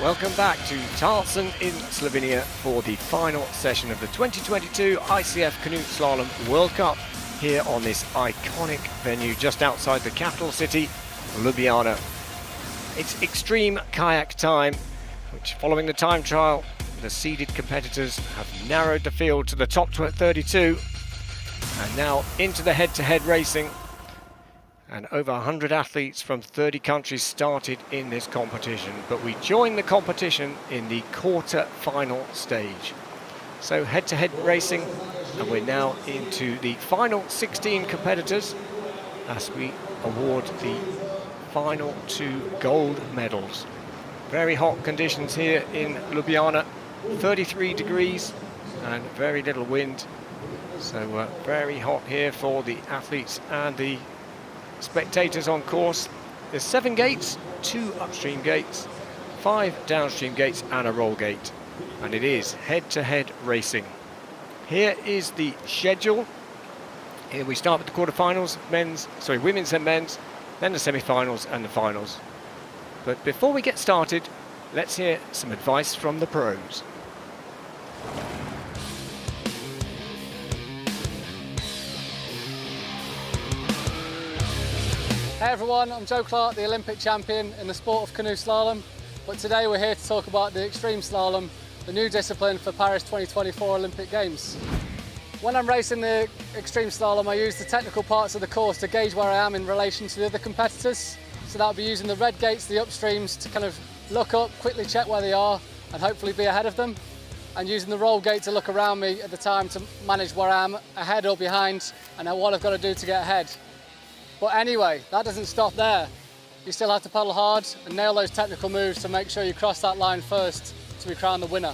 Welcome back to Tarsen in Slovenia for the final session of the 2022 ICF Canoe-Slalom World Cup here on this iconic venue just outside the capital city, Ljubljana. It's extreme kayak time, which following the time trial, the seeded competitors have narrowed the field to the top 32 and now into the head-to-head racing. And over 100 athletes from 30 countries started in this competition, but we joined the competition in the quarter-final stage. So head-to-head racing, and we're now into the final 16 competitors as we award the final 2 gold medals. Very hot conditions here in Ljubljana, 33 degrees and very little wind. So very hot here for the athletes and the spectators on course. There's 7 gates, 2 upstream gates, 5 downstream gates and a roll gate. And it is head-to-head racing. Here is the schedule. Here we start with the quarterfinals, women's and men's, then the semi-finals and the finals. But before we get started, let's hear some advice from the pros. Hey everyone, I'm Joe Clark, the Olympic champion in the sport of canoe slalom, but today we're here to talk about the extreme slalom, the new discipline for Paris 2024 Olympic Games. When I'm racing the extreme slalom, I use the technical parts of the course to gauge where I am in relation to the other competitors. So that'll be using the red gates, the upstreams, to kind of look up, quickly check where they are and hopefully be ahead of them. And using the roll gate to look around me at the time to manage where I am ahead or behind and what I've got to do to get ahead. But anyway, that doesn't stop there. You still have to paddle hard and nail those technical moves to make sure you cross that line first to be crowned the winner.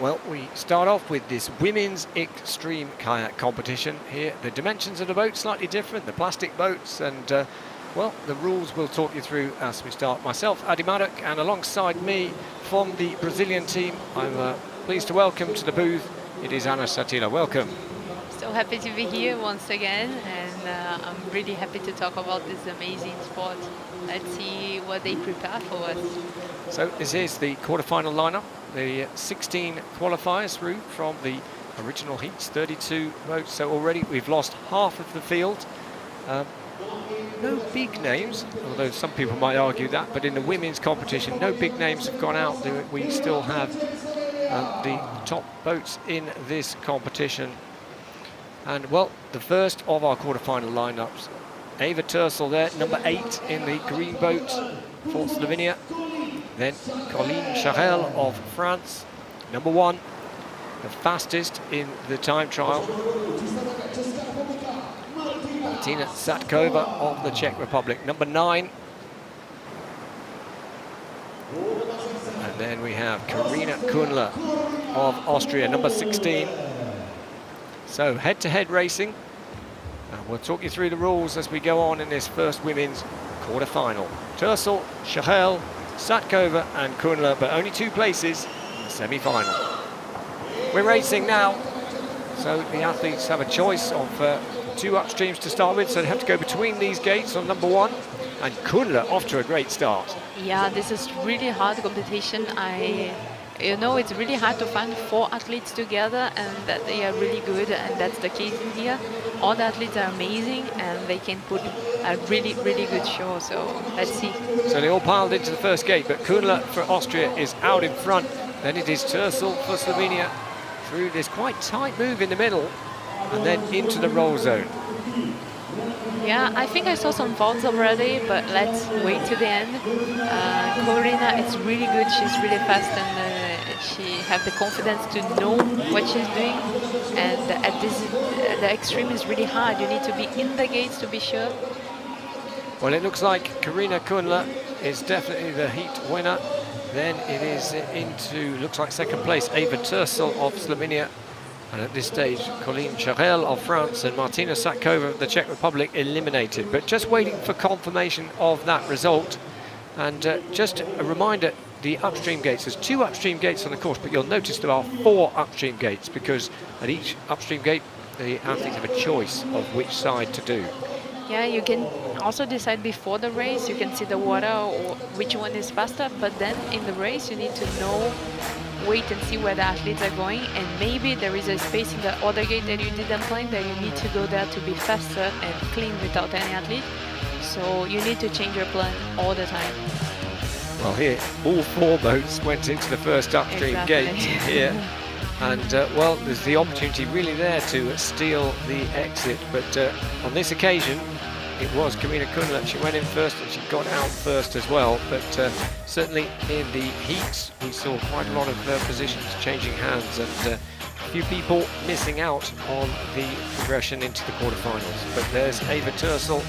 Well, we start off with this women's extreme kayak competition here. The dimensions of the boat slightly different, the plastic boats, and well, the rules we'll talk you through as we start. Myself, Adi Maddock, and alongside me from the Brazilian team, I'm pleased to welcome to the booth, it is Ana Satila. Welcome. So happy to be here once again, and I'm really happy to talk about this amazing sport. Let's see what they prepare for us. So this is the quarterfinal lineup, the 16 qualifiers through from the original heats, 32 boats. So already we've lost half of the field. No big names, although some people might argue that, but in the women's competition, no big names have gone out. We still have the top boats in this competition. And well, the first of our quarterfinal lineups, Eva Tersel there, number 8 in the green boat for Slovenia. Then Colleen Charel of France, number 1, the fastest in the time trial. Martina Satkova of the Czech Republic, number 9. And then we have Karina Kunle of Austria, number 16. So head-to-head racing. And we'll talk you through the rules as we go on in this first women's quarter-final. Tersel, Charel, Satkova and Kunle, but only 2 places in the semi-final. We're racing now, so the athletes have a choice of 2 upstreams to start with, so they have to go between these gates on number 1, and Kunle off to a great start. Yeah, this is really hard competition. It's really hard to find 4 athletes together and that they are really good, and that's the case in here. All the athletes are amazing and they can put a really, really good show, so let's see. So they all piled into the first gate, but Kunle for Austria is out in front. Then it is Tersel for Slovenia through this quite tight move in the middle and then into the roll zone. Yeah, I think I saw some faults already, but let's wait to the end. Corina is really good, she's really fast, and she has the confidence to know what she's doing. And the extreme is really hard, you need to be in the gates to be sure. Well, it looks like Karina Kunle is definitely the heat winner. Then it is into, looks like second place, Eva Tersel of Slovenia. And at this stage, Colleen Charel of France and Martina Satkova of the Czech Republic eliminated. But just waiting for confirmation of that result. And just a reminder, the upstream gates, there's 2 upstream gates on the course, but you'll notice there are 4 upstream gates because at each upstream gate the athletes have a choice of which side to do. Yeah, you can also decide before the race. You can see the water or which one is faster, but then in the race you need to know, wait and see where the athletes are going, and maybe there is a space in the other gate that you didn't plan that you need to go there to be faster and clean without any athlete. So you need to change your plan all the time. Well, here all 4 boats went into the first upstream gate here. And, well, there's the opportunity really there to steal the exit. But on this occasion, it was Canoe-Kayak. She went in first and she got out first as well. But certainly in the heats, we saw quite a lot of positions changing hands and a few people missing out on the progression into the quarterfinals. But there's Eva Tersel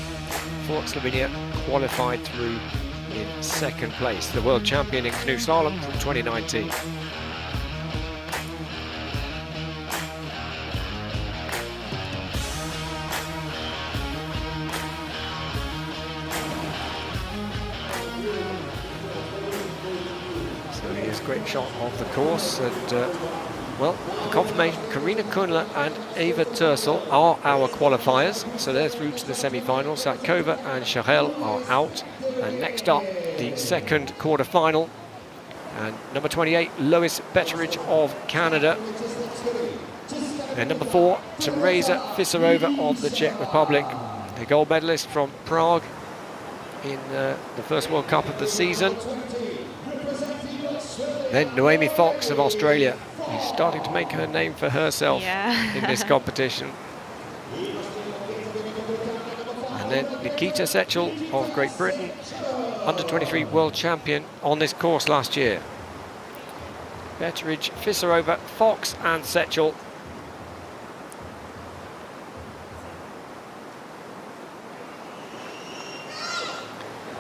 for Slovenia, qualified through in 2nd place, the world champion in canoe slalom from 2019. Great shot of the course, and well, the confirmation, Karina Kunle and Eva Tersel are our qualifiers, so they're through to the semi-finals. Satkova and Shahel are out, and next up the 2nd quarter-final, and number 28 Lois Betteridge of Canada, and number 4 Teresa Fisarova of the Czech Republic, the gold medalist from Prague in the first World Cup of the season. Then Noemi Fox of Australia, who's starting to make her name for herself in this competition. And then Nikita Sechel of Great Britain, under-23 world champion on this course last year. Betteridge, Fisarova, Fox and Sechel.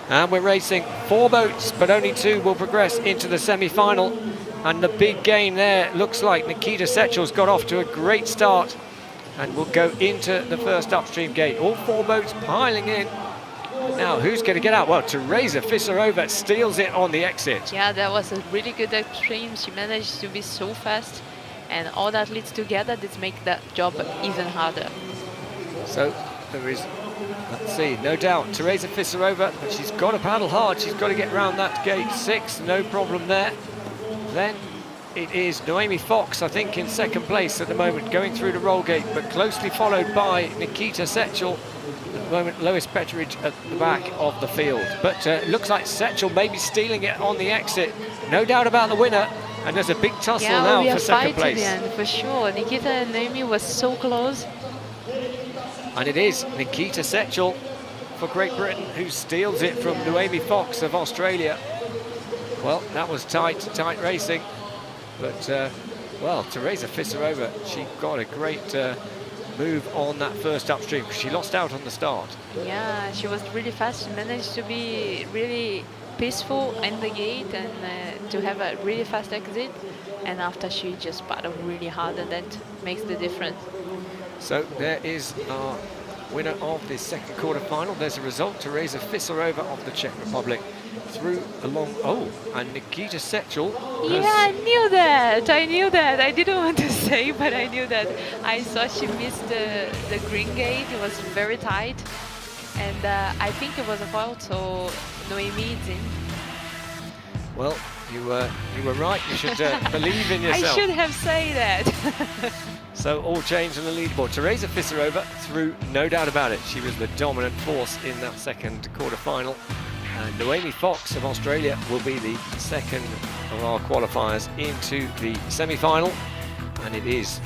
And we're racing 4 boats, but only 2 will progress into the semi-final. And the big game there, looks like Nikita Sechel's got off to a great start and will go into the first upstream gate. All 4 boats piling in. Now, who's going to get out? Well, Teresa Fisarova steals it on the exit. Yeah, that was a really good upstream. She managed to be so fast, and all that leads together, this makes that job even harder. So there is, let's see, no doubt, Teresa Fisarova, but she's got to paddle hard. She's got to get round that gate 6, no problem there. Then it is Noemi Fox, I think, in 2nd place at the moment, going through the roll gate, but closely followed by Nikita Sechel. At the moment, Lois Petrovich at the back of the field. But it looks like Sechel may be stealing it on the exit. No doubt about the winner. And there's a big tussle now for 2nd place. Yeah, for sure. Nikita and Noemi was so close. And it is Nikita Sechel for Great Britain who steals it from Noemi Fox of Australia. Well, that was tight racing. But, well, Teresa Fisarova, she got a great move on that first upstream because she lost out on the start. Yeah, she was really fast. She managed to be really peaceful in the gate and to have a really fast exit. And after she just paddled really hard, and that makes the difference. So there is our winner of this 2nd quarter-final. There's a result, Teresa Fisarova of the Czech Republic through along, and Nikita Sechel. Yeah, I knew that. I didn't want to say, but I knew that. I saw she missed the green gate. It was very tight. And I think it was a foul, so Noemi is in. Well, you were right. You should believe in yourself. I should have said that. So all changed on the leaderboard. Teresa Fisarova through, no doubt about it. She was the dominant force in that 2nd quarter-final. And Noemi Fox of Australia will be the 2nd of our qualifiers into the semi-final. And it is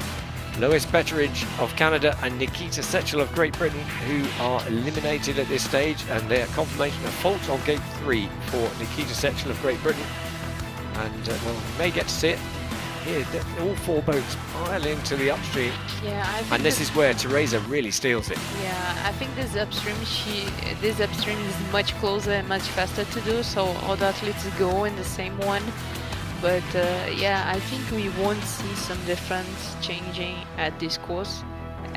Lois Betteridge of Canada and Nikita Sechel of Great Britain who are eliminated at this stage. And their confirmation of fault on gate 3 for Nikita Sechel of Great Britain. And well, we may get to see it. Here, all 4 boats pile into the upstream. Yeah, I think and this is where Teresa really steals it. Yeah, I think this upstream is much closer and much faster to do, so all the athletes go in the same one. But yeah, I think we won't see some difference changing at this course.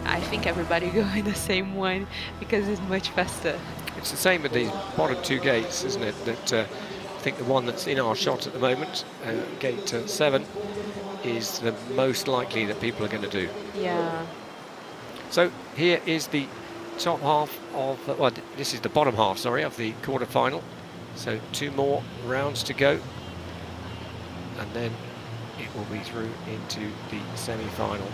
I think everybody go in the same one because it's much faster. It's the same with these bottom 2 gates, isn't it? That I think the one that's in our shot at the moment, gate 7, is the most likely that people are going to do. Yeah. So here is the top half of, well, this is the bottom half, sorry, of the quarter-final. So 2 more rounds to go, and then it will be through into the semi-final.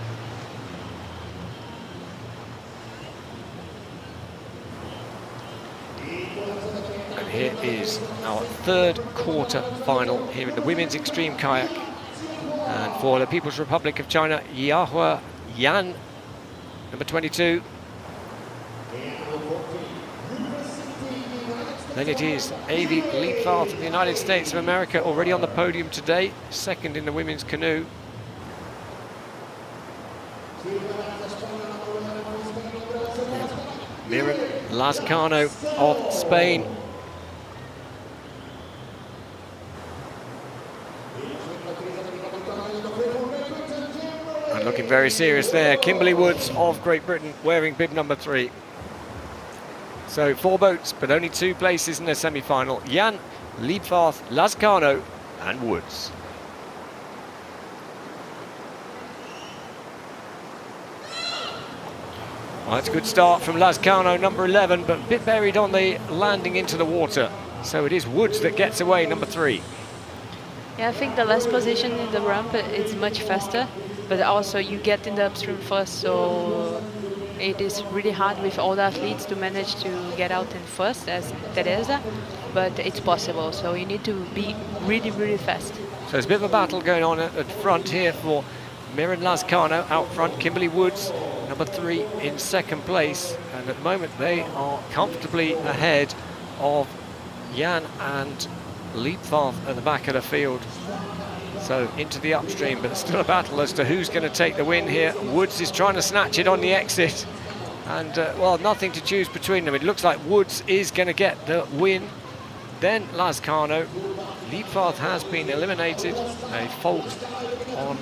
And here is our 3rd quarter-final here in the women's extreme kayak. And for the People's Republic of China, Yahua Yan, number 22. Then it is Avi Liebfarth of the United States of America, already on the podium today, 2nd in the women's canoe. Miren Lazcano of Spain. And looking very serious there, Kimberly Woods of Great Britain, wearing bib number 3. So 4 boats, but only 2 places in the semi-final. Yan, Liebfarth, Lazcano and Woods. Well, that's a good start from Lazcano, number 11, but a bit buried on the landing into the water. So it is Woods that gets away, number 3. Yeah, I think the last position in the ramp is much faster, but also you get in the upstream first, so it is really hard with all the athletes to manage to get out in first as Teresa, but it's possible, so you need to be really, really fast. So there's a bit of a battle going on at the front here for Miren Lazcano out front, Kimberly Woods, number 3 in 2nd place, and at the moment they are comfortably ahead of Yan and Liebfarth at the back of the field. So into the upstream, but still a battle as to who's going to take the win here. Woods is trying to snatch it on the exit, and well, nothing to choose between them. It looks like Woods is going to get the win, then Lazcano. Liebfarth has been eliminated, a fault on,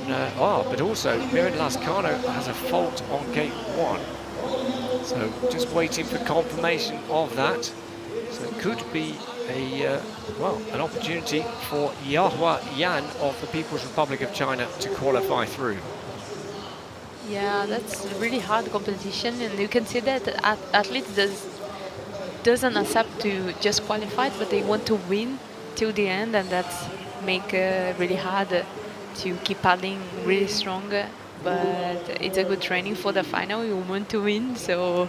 but also Miren Lazcano has a fault on gate 1. So just waiting for confirmation of that. So it could be a, well, an opportunity for Yahua Yan of the People's Republic of China to qualify through. Yeah, that's a really hard competition, and you can see that athletes doesn't accept to just qualify, but they want to win till the end, and that's make really hard to keep paddling really strong. But it's a good training for the final. You want to win, so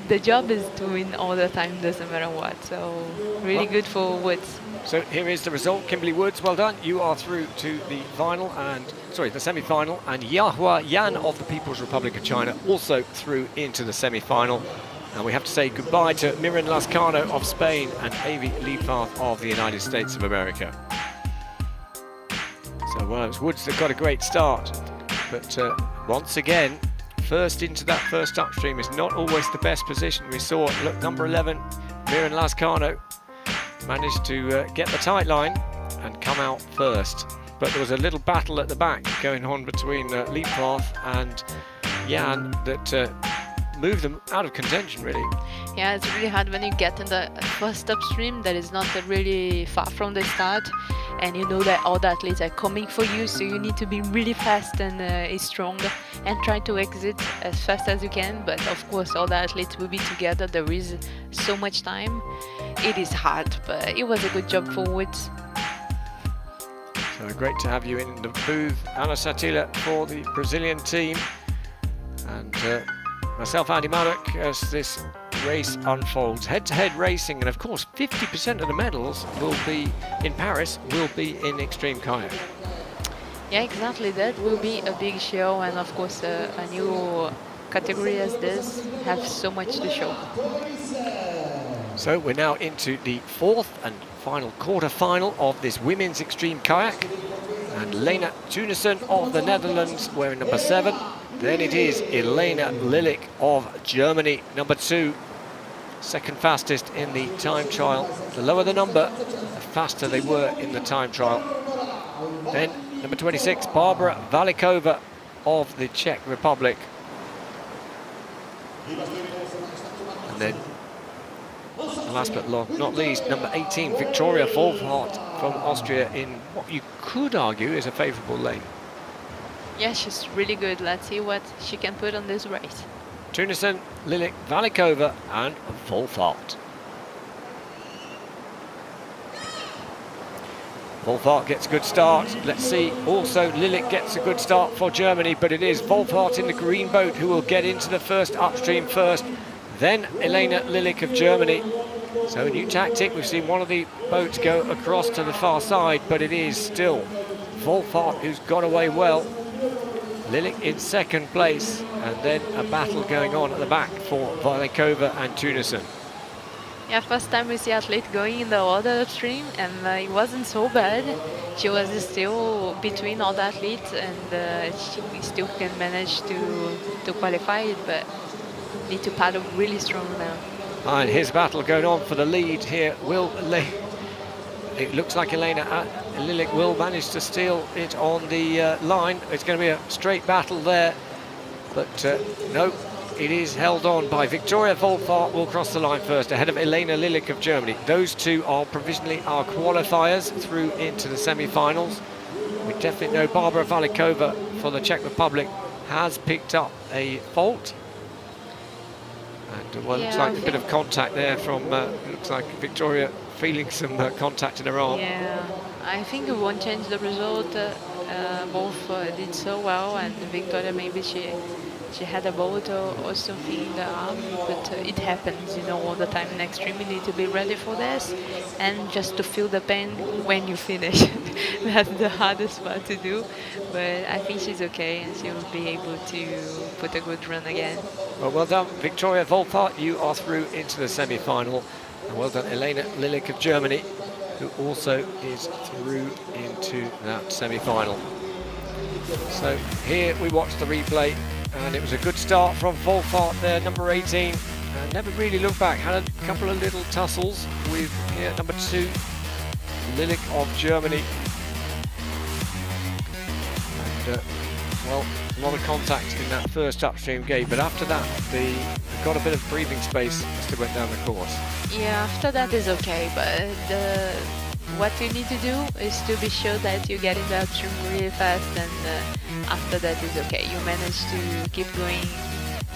the job is to win all the time, doesn't matter what. So really good for Woods. So here is the result. Kimberly Woods, well done. You are through to the final, and sorry, the semi-final, and Yahua Yan of the People's Republic of China also through into the semi-final. And we have to say goodbye to Miren Lazcano of Spain and Avi Liebfarth of the United States of America. So well, it's Woods that got a great start, but once again, first into that first upstream is not always the best position. We saw, look, number 11, Miren Lazcano, managed to get the tight line and come out first. But there was a little battle at the back going on between Liebfarth and Yan that move them out of contention, really. Yeah, it's really hard when you get in the first upstream that is not really far from the start, and you know that all the athletes are coming for you, so you need to be really fast and strong and try to exit as fast as you can. But of course all the athletes will be together, there is so much time. It is hard, but it was a good job for Woods. So great to have you in the booth, Ana Satila, for the Brazilian team, and myself, Andy Mallock, as this race unfolds. Head-to-head racing, and of course 50% of the medals will be in Paris, will be in extreme kayak. Yeah, exactly, that will be a big show, and of course a new category as this have so much to show. So we're now into the 4th and final quarter-final of this women's extreme kayak, and Lena Tunissen of the Netherlands wearing number 7. Then it is Elena Lilik of Germany, number 2, second fastest in the time trial. The lower the number, the faster they were in the time trial. Then number 26, Barbara Valikova of the Czech Republic. And then, last but not least, number 18, Victoria Volfhardt from Austria in what you could argue is a favourable lane. Yeah, she's really good. Let's see what she can put on this race. Tunison, Lilik, Valikova and Wolfart. Wolfart gets a good start. Let's see, also Lilik gets a good start for Germany, but it is Wolfart in the green boat who will get into the first upstream first, then Elena Lilik of Germany. So a new tactic, we've seen one of the boats go across to the far side, but it is still Wolfart who's got away well. Lilik in second place, and then a battle going on at the back for Valikova and Tunison. Yeah, first time we see athlete going in the other stream, and it wasn't so bad. She was still between all the athletes, and she still can manage to qualify it, but need to paddle really strong now. And his battle going on for the lead here. It looks like Elena Lilik will manage to steal it on the line. It's going to be a straight battle there, but no. It is held on by Victoria Wolfart, will cross the line first, ahead of Elena Lilik of Germany. Those two are provisionally our qualifiers through into the semi-finals. We definitely know Barbara Valikova for the Czech Republic has picked up a fault. And well, looks like a bit of contact there from, looks like Victoria feeling some contact in her arm. Yeah, I think it won't change the result. Both did so well, and Victoria maybe she had a bolt or something in the arm, but it happens, you know, all the time in extreme. You need to be ready for this, and just to feel the pain when you finish. That's the hardest part to do, but I think she's okay, and she will be able to put a good run again. Well done, Victoria Wolfart. You are through into the semi-final. And well done, Elena Lilik of Germany, who also is through into that semi-final. So here we watch the replay. And it was a good start from Wolfart there, number 18. Never really looked back, had a couple of little tussles with here, number 2, Lilik of Germany. And, well, a lot of contact in that first upstream gate, but after that, they got a bit of breathing space as they went down the course. Yeah, after that is okay, but what you need to do is to be sure that you get in the upstream really fast, and after that is okay. You manage to keep going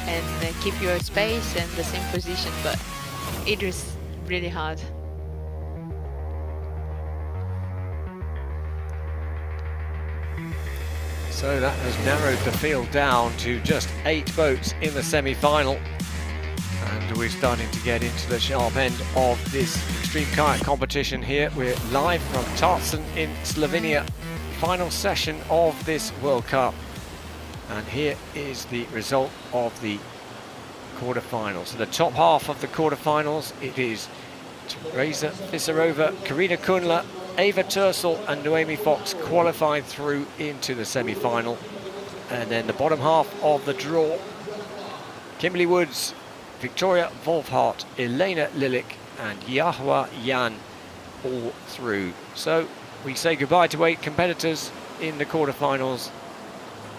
and keep your space and the same position, but it is really hard. So that has narrowed the field down to just 8 boats in the semi-final. And we're starting to get into the sharp end of this extreme kayak competition here. We're live from Tarsen in Slovenia, final session of this World Cup. And here is the result of the quarterfinals. So the top half of the quarterfinals, it is Teresa Fisarova, Karina Kunla, Ava Tersel and Noemi Fox qualified through into the semi-final. And then the bottom half of the draw, Kimberly Woods, Victoria Wolfart, Elena Lilik and Yahua Yan all through. So we say goodbye to 8 competitors in the quarterfinals,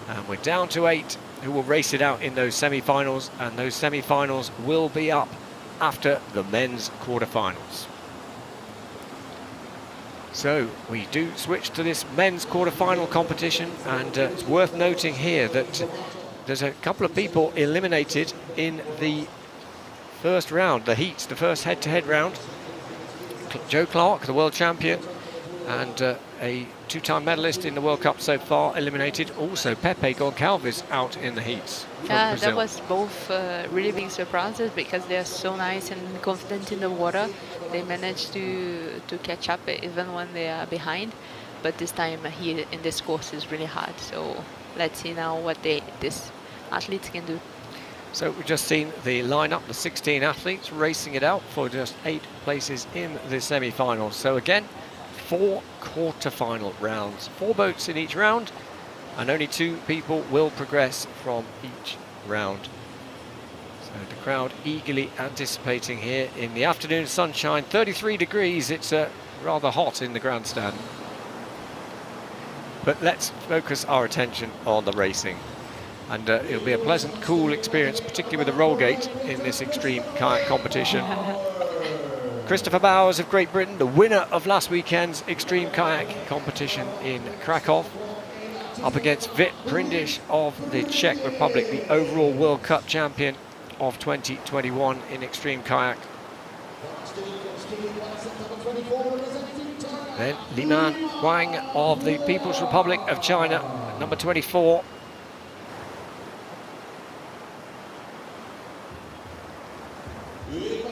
and we're down to 8 who will race it out in those semi-finals, and those semi-finals will be up after the men's quarterfinals. So we do switch to this men's quarterfinal competition, and it's worth noting here that there's a couple of people eliminated in the first round, the heats, the first head-to-head round. Joe Clark, the world champion, and a 2-time medalist in the World Cup so far, eliminated. Also Pepe Goncalves out in the heats. Yeah, that was both really big surprises, because they are so nice and confident in the water. They managed to catch up even when they are behind. But this time here in this course is really hard. So let's see now what this athletes can do. So we've just seen the lineup, the 16 athletes racing it out for just 8 places in the semi-finals. So again, 4 quarter-final rounds, 4 boats in each round, and only 2 people will progress from each round. So the crowd eagerly anticipating here in the afternoon sunshine, 33 degrees, it's rather hot in the grandstand. But let's focus our attention on the racing. And it'll be a pleasant, cool experience, particularly with the roll gate in this extreme kayak competition. Christopher Bowers of Great Britain, the winner of last weekend's extreme kayak competition in Krakow, up against Vit Prindish of the Czech Republic, the overall World Cup champion of 2021 in extreme kayak. Then Liman Huang of the People's Republic of China, number 24.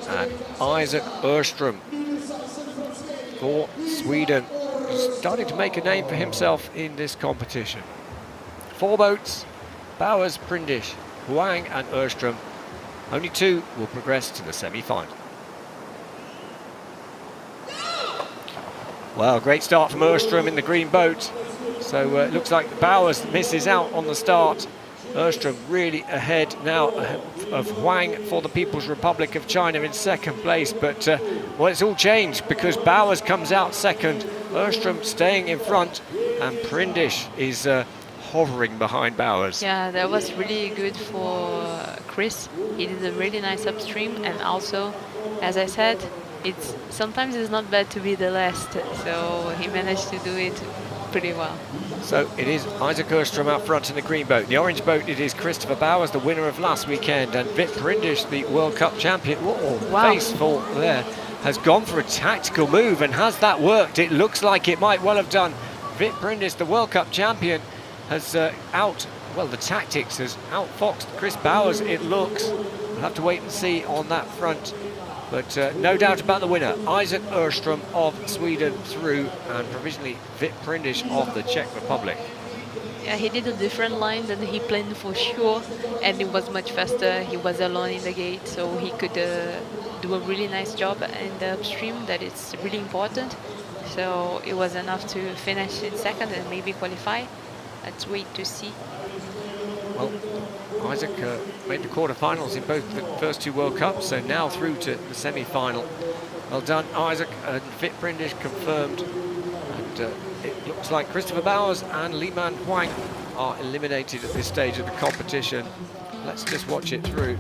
And Isaac Öhrström for Sweden, starting to make a name for himself in this competition. 4 boats, Bowers, Prindish, Huang and Öhrström. Only 2 will progress to the semi-final. Well, great start from Öhrström in the green boat. So it looks like Bowers misses out on the start. Öhrström really ahead now of Huang for the People's Republic of China in second place. But, well, it's all changed because Bowers comes out second, Öhrström staying in front, and Prindish is hovering behind Bowers. Yeah, that was really good for Chris. He did a really nice upstream, and also, as I said, sometimes it's not bad to be the last, so he managed to do it pretty well. So it is Isaac Öhrström out front in the green boat. The orange boat, it is Christopher Bowers, the winner of last weekend, and Vit Prindish, the World Cup champion. Whoa, wow. Faceful there, has gone for a tactical move, and has that worked? It looks like it might well have done. Vit Prindish, the World Cup champion, has the tactics has outfoxed Chris Bowers, it looks. We'll have to wait and see on that front. But no doubt about the winner, Isaac Öhrström of Sweden through, and provisionally Vit Prindish of the Czech Republic. Yeah, he did a different line than he planned for sure, and it was much faster. He was alone in the gate, so he could do a really nice job in the upstream. That is really important. So it was enough to finish in second and maybe qualify. Let's wait to see. Well, Isaac made the quarterfinals in both the first 2 World Cups, so now through to the semi-final. Well done, Isaac. And Vit Prindish confirmed. And it looks like Christopher Bowers and Liman Huang are eliminated at this stage of the competition. Let's just watch it through.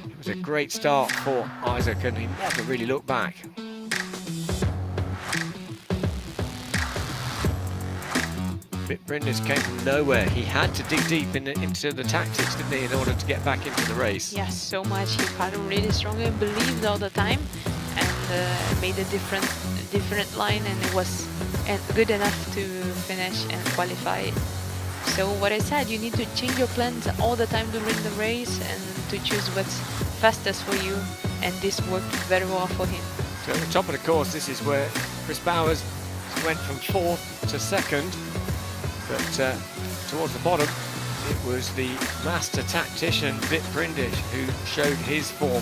It was a great start for Isaac, and he never really looked back. Vit Prindish came from nowhere. He had to dig deep into the tactics, didn't he, in order to get back into the race. Yes, so much. He paddled really strong and believed all the time, and made a different line, and it was good enough to finish and qualify. So what I said, you need to change your plans all the time during the race and to choose what's fastest for you, and this worked very well for him. So at the top of the course, this is where Chris Bowers went from 4th to 2nd. But towards the bottom, it was the master tactician Vit Prindish who showed his form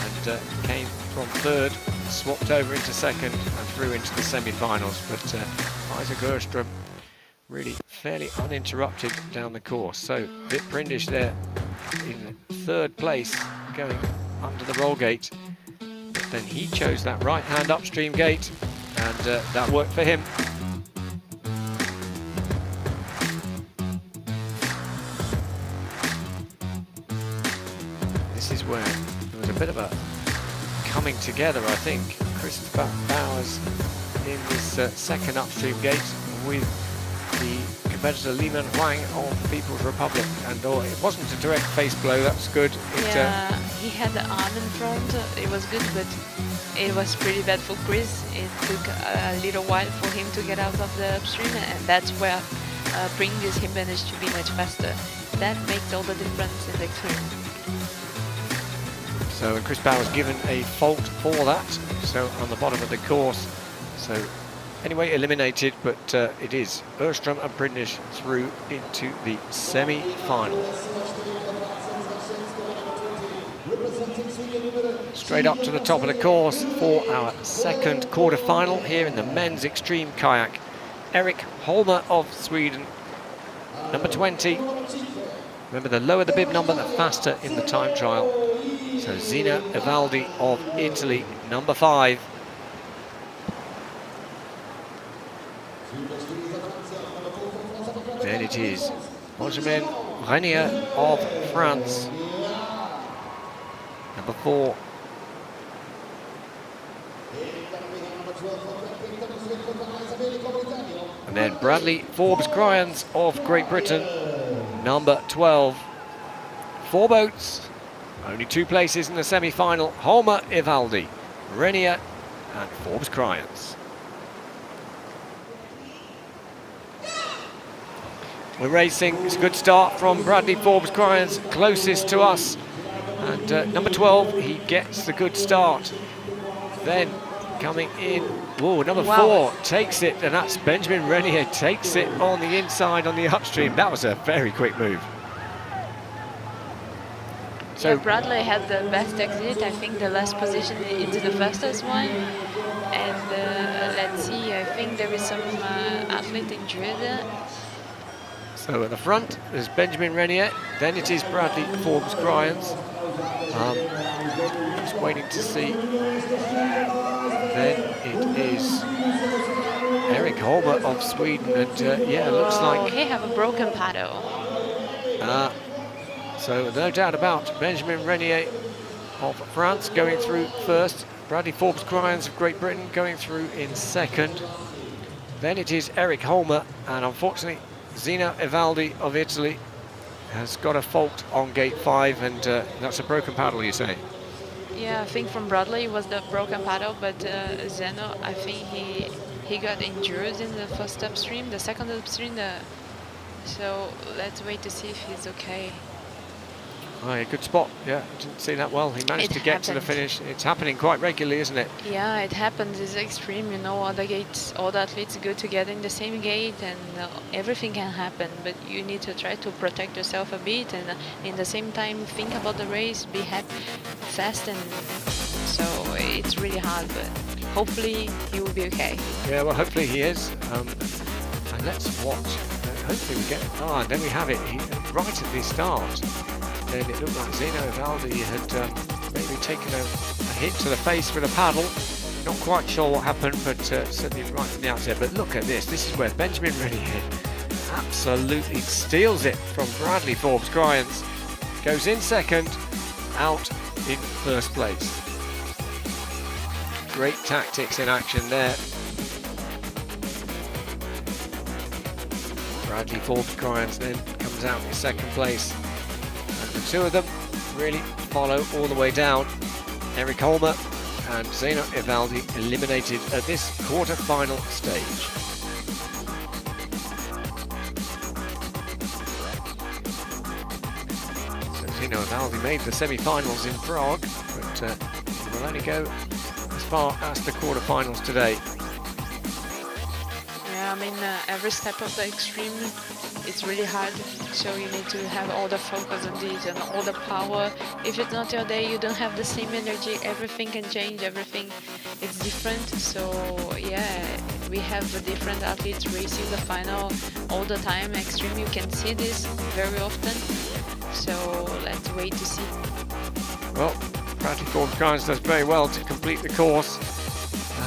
and came from 3rd, swapped over into 2nd and through into the semi-finals. But Isaac Öhrström really fairly uninterrupted down the course. So Vit Prindish there in 3rd place, going under the roll gate. But then he chose that right-hand upstream gate, and that worked for him. This is where there was a bit of a coming together, I think. Christopher Bowers in this 2nd upstream gate with the competitor Liman Huang of the People's Republic, and it wasn't a direct face blow. That was good. Yeah, he had the arm in front. It was good, but it was pretty bad for Chris. It took a little while for him to get out of the upstream, and that's where Prindish he managed to be much faster. That makes all the difference in the extreme. So Chris Bowers given a fault for that, so on the bottom of the course. So anyway, eliminated, but it is Öhrström and Prindish through into the semi-final. Straight up to the top of the course for our 2nd quarter-final here in the men's extreme kayak. Erik Holmer of Sweden, number 20. Remember, the lower the bib number, the faster in the time trial. So Zina Evaldi of Italy, number 5. Then it is Benjamin Renier of France, number 4. And then Bradley Forbes-Gryans of Great Britain, number 12. 4 boats, Only 2 places in the semi-final. Holmer, Ivaldi, Renier and Forbes-Cryans. We're racing. It's a good start from Bradley Forbes-Cryans, closest to us. And number 12, he gets the good start. Then coming in, whoa, number 4 takes it, and that's Benjamin Renier, takes it on the inside on the upstream. That was a very quick move. So yeah, Bradley had the best exit. I think the last position into the fastest one. And let's see, I think there is some athlete injured. So at the front is Benjamin Renier, then it is Bradley Forbes-Cryans. Just waiting to see. Then it is Erik Holmer of Sweden, and yeah, it looks like he have a broken paddle. So no doubt about Benjamin Renier of France going through first. Bradley Forbes-Cryans of Great Britain going through in second. Then it is Erik Holmer, and unfortunately Zino Evaldi of Italy has got a fault on gate 5, and that's a broken paddle, you say? Yeah, I think from Bradley it was the broken paddle, but Zeno, I think he got injured in the first upstream, the second upstream, so let's wait to see if he's okay. Oh, yeah, good spot. Yeah, didn't see that well. He managed to get to the finish. It's happening quite regularly, isn't it? Yeah, it happens. It's extreme. You know, all the athletes go together in the same gate, and everything can happen. But you need to try to protect yourself a bit, and in the same time think about the race, be happy, fast, and so it's really hard. But hopefully he will be okay. Yeah, well, hopefully he is. And let's watch. Hopefully we get. And then we have it right at the start. Then it looked like Zino Evaldi had maybe taken a hit to the face with a paddle. Not quite sure what happened, but certainly right from the outset. But look at this. This is where Benjamin Renier absolutely steals it from Bradley Forbes-Cryans. Goes in second, out in first place. Great tactics in action there. Bradley Forbes-Cryans then comes out in second place. The 2 of them really follow all the way down. Erik Holmer and Zino Evaldi eliminated at this quarter-final stage. So Zino Evaldi made the semi-finals in Prague, but will only go as far as the quarter-finals today. Yeah, I mean, every step of the extreme, it's really hard, so you need to have all the focus on this and all the power. If it's not your day, you don't have the same energy, everything can change, everything is different. So yeah, we have the different athletes racing the final all the time. Extreme, you can see this very often, so let's wait to see. Well, Bradley Forbes-Cryans does very well to complete the course,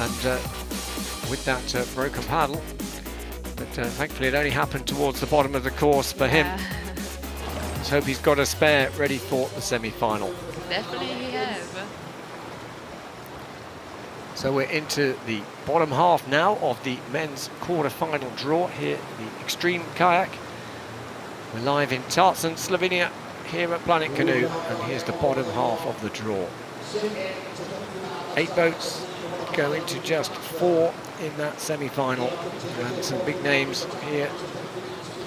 and with that broken paddle. But thankfully it only happened towards the bottom of the course for him. Let's hope he's got a spare ready for the semi-final. Definitely he has. So we're into the bottom half now of the men's quarter-final draw here in the Extreme Kayak. We're live in Tarsen, Slovenia, here at Planet Canoe, and here's the bottom half of the draw. 8 boats going to just 4 in that semi-final, and some big names here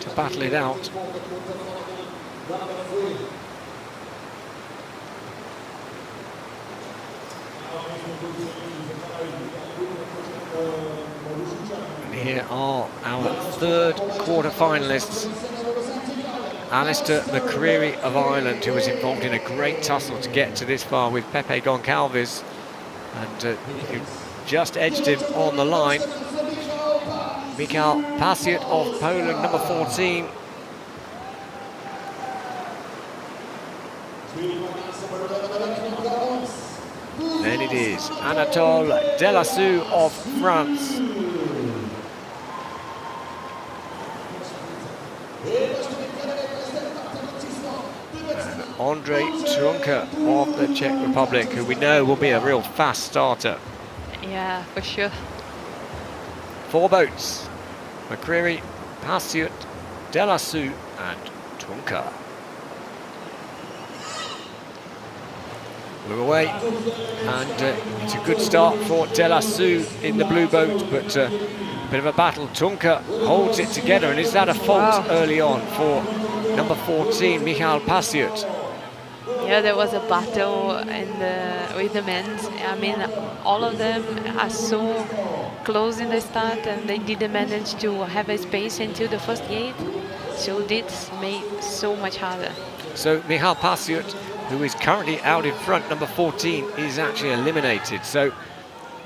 to battle it out. And here are our 3rd quarter-finalists. Alistair McCreary of Ireland, who was involved in a great tussle to get to this far with Pepe Goncalves, and who just edged him on the line. Michał Pasiut of Poland, number 14. Then it is Anatole Delassou of France. And Andrej Trunka of the Czech Republic, who we know will be a real fast starter. Yeah, for sure. 4 boats: McCreary, Pasiut, Delassou and Trunka. blew away, and it's a good start for De La Sue in the blue boat, but a bit of a battle. Tunka holds it together, and is that a fault early on for number 14, Michal Pasiut? Yeah, there was a battle with the men. I mean, all of them are so close in the start, and they didn't manage to have a space into the first gate. So this made so much harder. So Michal Pasiut, who is currently out in front, number 14, is actually eliminated. So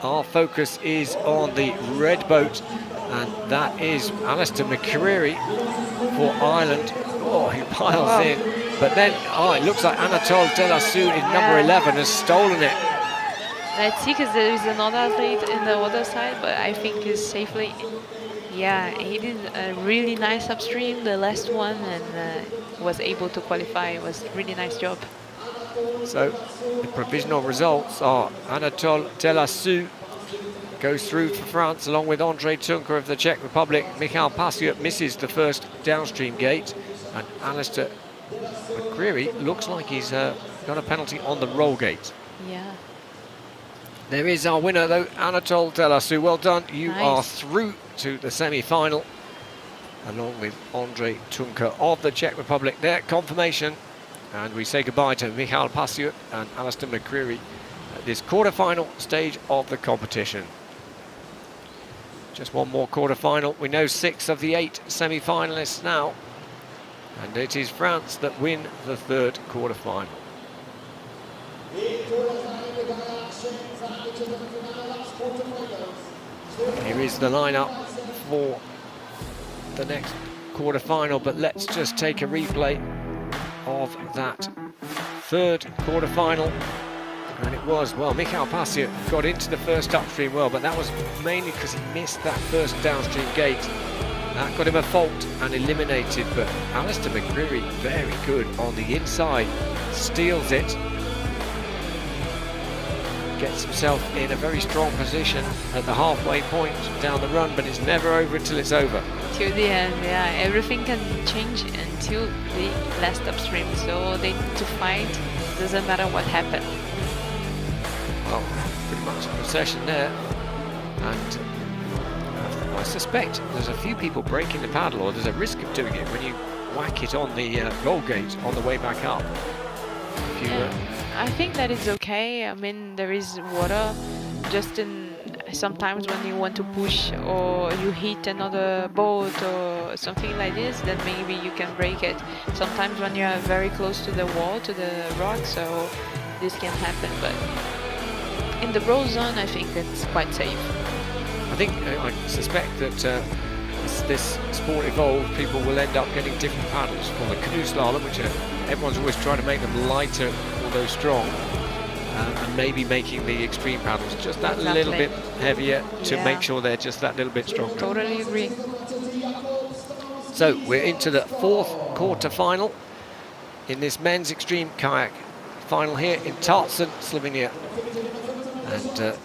our focus is on the red boat, and that is Alistair McCreary for Ireland. Oh, he piles in. But then, it looks like Anatole De La Sue in number 11 has stolen it. Let's see, because there is another athlete in the other side, but I think he's safely. Yeah, he did a really nice upstream, the last one, and was able to qualify. It was a really nice job. So the provisional results are Anatole De La Sue goes through for France along with André Tunka of the Czech Republic. Michal Pasiut misses the first downstream gate, and Alistair McCreary looks like he's got a penalty on the roll gate. Yeah. There is our winner though, Anatole De La Sue. Well done. You Nice. are through to the semi-final along with André Tunka of the Czech Republic. Their confirmation, and we say goodbye to Michal Pasiut and Alistair McCreary at this quarter-final stage of the competition. Just one more quarter-final. We know 6 of the 8 semi-finalists now, and it is France that win the third quarter-final. Here is the lineup for the next quarter-final, but let's just take a replay of that third quarter-final. And it was, well, Michal Pasiut got into the first upstream well, but that was mainly because he missed that first downstream gate. That got him a fault and eliminated, but Alistair McCreary, very good on the inside, steals it, gets himself in a very strong position at the halfway point down the run, but it's never over until it's over. To the end, yeah, everything can change until the last upstream, so they need to fight, doesn't matter what happened. Well, pretty much a procession there, and I suspect there's a few people breaking the paddle, or there's a risk of doing it when you whack it on the roll gate on the way back up. If you, I think that is okay. I mean, there is water just in sometimes when you want to push or you hit another boat or something like this, then maybe you can break it. Sometimes when you are very close to the wall, to the rock, so this can happen. But in the roll zone, I think it's quite safe. I think, I suspect that as this sport evolves, people will end up getting different paddles for the canoe slalom, which everyone's always trying to make them lighter, although strong, and maybe making the extreme paddles just that little bit heavier to make sure they're just that little bit stronger. Totally agree. So we're into the fourth quarter-final in this men's extreme kayak final here in Tarsen, Slovenia. And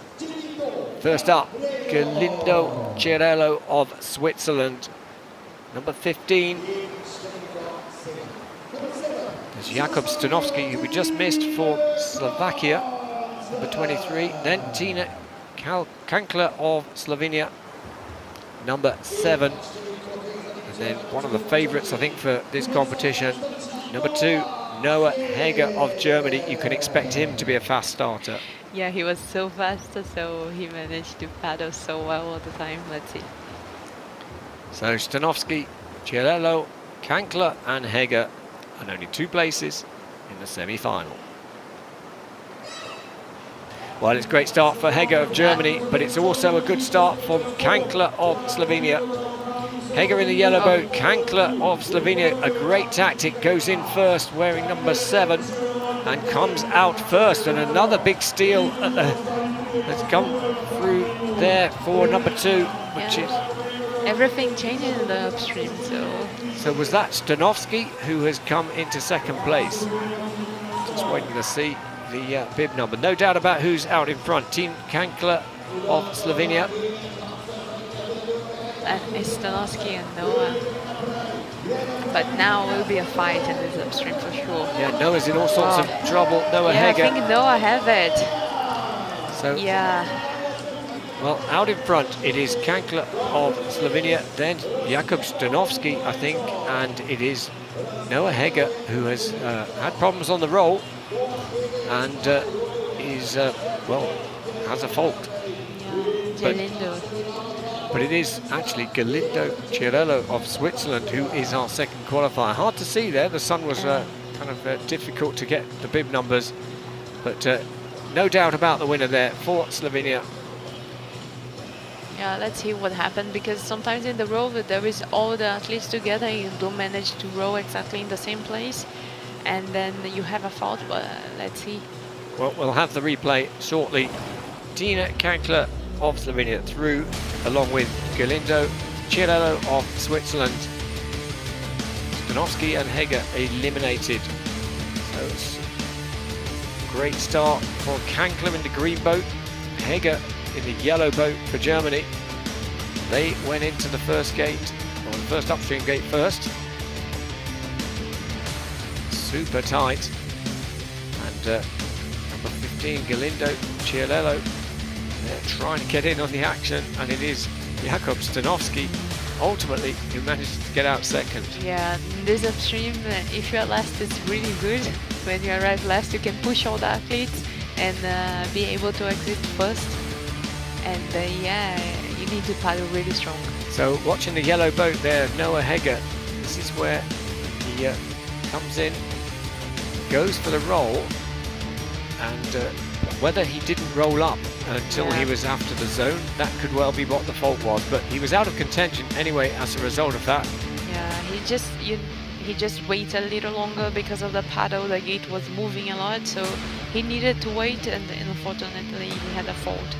first up, Galindo Cirello of Switzerland, number 15. There's Jakub Stanovsky, who we just missed for Slovakia, number 23. Then Tina Kankler of Slovenia, number 7. And then one of the favourites, I think, for this competition, number 2, Noah Hager of Germany. You can expect him to be a fast starter. Yeah, he was so fast, so he managed to paddle so well all the time. Let's see. So Stanovsky, Cirello, Kankler and Hager, and only 2 places in the semi-final. Well, it's a great start for Hager of Germany, but it's also a good start for Kankler of Slovenia. Hager in the yellow boat, Kankler of Slovenia, a great tactic, goes in first wearing number 7 and comes out first, and another big steal has come through there for number 2, which is... Everything changes in the upstream, So was that Stanovsky who has come into second place? Just waiting to see the bib number. No doubt about who's out in front. Team Kankler of Slovenia. It's Stanovsky and Noah. But now it will be a fight in this upstream for sure. Yeah, Noah's in all sorts of trouble. Noah Yeah, Hegger. I think Noah have it. So, yeah. Well, out in front, it is Kankler of Slovenia, then Jakub Stanovski, I think, and it is Noah Hegger, who has had problems on the roll and is, well, has a fault. Galindo. But it is actually Galindo Cirello of Switzerland who is our second qualifier. Hard to see there, the sun was kind of difficult to get the bib numbers, but no doubt about the winner there for Slovenia. Yeah, let's see what happened, because sometimes in the row there is all the athletes together, you don't manage to row exactly in the same place, and then you have a fault, but let's see. Well, we'll have the replay shortly. Tina Kankler of Slovenia through, along with Galindo Cirello of Switzerland. Stanovski and Hegger eliminated. So it's a great start for Kankler in the green boat, Hegger in the yellow boat for Germany. They went into the first gate, or the first upstream gate first. Super tight. And number 15, Galindo Cirello, they're trying to get in on the action, and it is Jakub Stanovski ultimately who manages to get out second. Yeah, this upstream, if you're last, it's really good. When you arrive last, you can push all the athletes and be able to exit first. And yeah, you need to paddle really strong. So watching the yellow boat there, Noah Hegger, this is where he comes in, goes for the roll, and whether he didn't roll up until he was after the zone, that could well be what the fault was, but he was out of contention anyway as a result of that. Yeah, he just waited a little longer because of the paddle. The gate was moving a lot, so he needed to wait, and unfortunately he had a fault.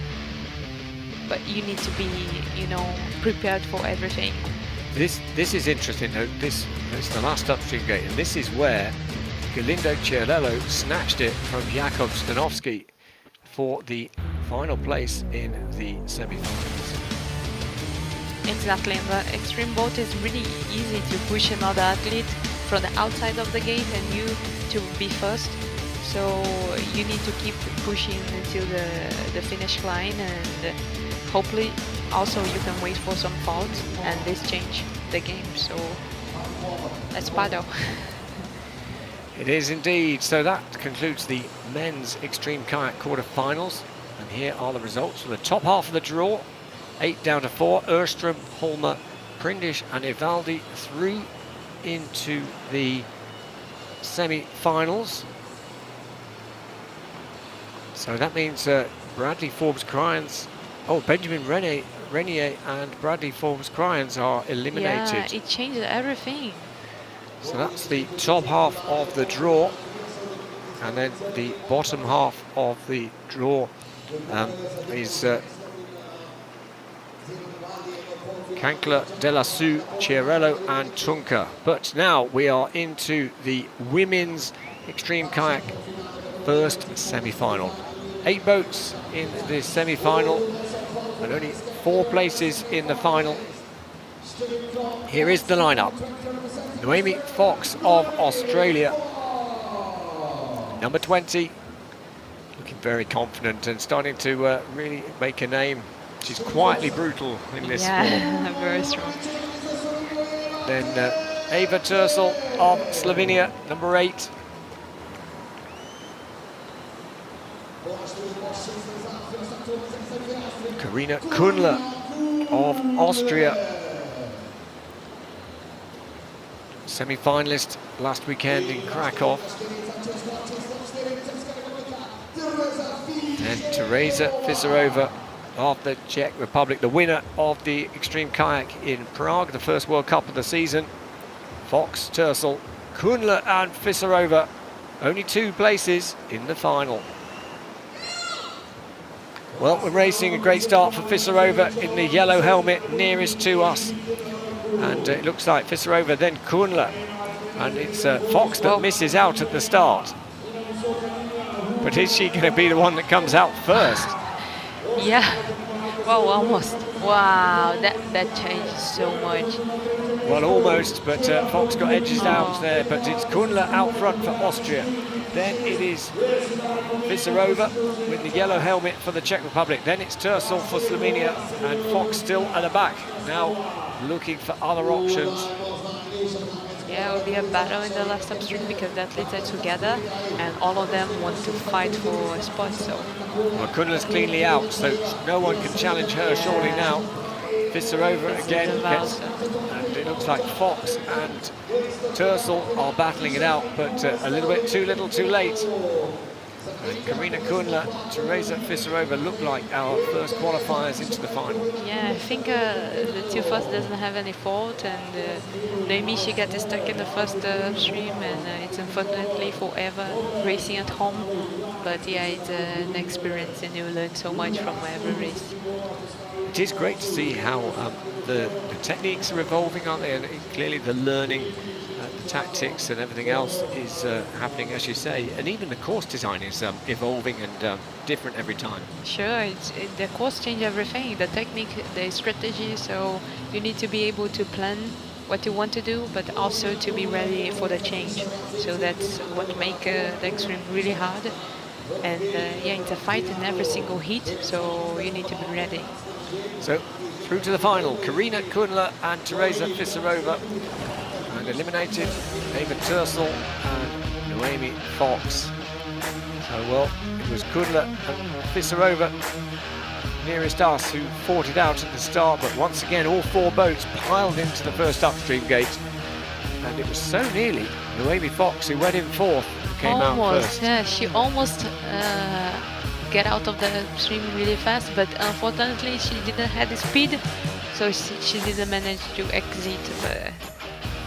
But you need to be, you know, prepared for everything. This is interesting though. This is the last upstream gate, and this is where Galindo Cirello snatched it from Jakub Stanovski for the final place in the semi-finals. Exactly, and the extreme boat is really easy to push another athlete from the outside of the gate and you to be first. So you need to keep pushing until the finish line, and hopefully also you can wait for some faults, and this change the game. So let's paddle. It is indeed. So that concludes the men's extreme kayak quarterfinals, and here are the results for the top half of the draw. 8 down to 4. Erstrom, Holmer, Prindish and Ivaldi through into the semi-finals. So that means Bradley Forbes-Cryans, Benjamin Renier and Bradley Forbes-Cryans are eliminated. Yeah, it changed everything. So that's the top half of the draw, and then the bottom half of the draw is Kankler, Delassou, Cirello and Tunka. But now we are into the women's extreme kayak first semi-final. 8 boats in the semi-final and only 4 places in the final. Here is the lineup. Noemi Fox of Australia, number 20, looking very confident and starting to really make a name. She's quietly brutal in this sport. Very strong. Then Eva Tersel of Slovenia, number 8. Karina Kunle of Austria, semi-finalist last weekend in Krakow. And Teresa Fisarova of the Czech Republic, the winner of the extreme kayak in Prague, the first World Cup of the season. Fox, Tersel, Kunle and Fisarova, only 2 places in the final. Well, we're racing a great start for Fisarova in the yellow helmet nearest to us. And it looks like Fisarova, then Kunle. And it's Fox that misses out at the start. But is she going to be the one that comes out first? Yeah, Wow, almost. Wow, that changed so much. Well, almost, but Fox got edges out there, but it's Kunle out front for Austria. Then it is Visarova with the yellow helmet for the Czech Republic. Then it's Tersel for Slovenia, and Fox still at the back. Now looking for other options. Yeah, it will be a battle in the last upstream because the athletes are together and all of them want to fight for a spot. So, well, Kunle's cleanly out, so no one can challenge her surely now. Visarova again gets, and it looks like Fox and Tersel are battling it out, but a little bit too little, too late. And Karina Kunle, Teresa Visarova look like our first qualifiers into the final. yeah, I think the two first doesn't have any fault, and Noemi, she got stuck in the first upstream, and it's unfortunately forever racing at home. But yeah, it's an experience, and you learn so much from every race. It is great to see how the techniques are evolving, aren't they? And clearly the learning, the tactics and everything else is happening, as you say. And even the course design is evolving and different every time. Sure, the course change everything, the technique, the strategy, so you need to be able to plan what you want to do, but also to be ready for the change. So that's what makes the extreme really hard. And yeah, it's a fight in every single heat, so you need to be ready. So through to the final, Karina Kunle and Teresa Visarova, and eliminated David Tersel and Noemi Fox. So well, it was Kunle and Visarova nearest us who fought it out at the start, but once again all four boats piled into the first upstream gate, and it was so nearly Noemi Fox who went in fourth, came out first. Yeah, she almost get out of the stream really fast, but unfortunately she didn't have the speed, so she didn't manage to exit. But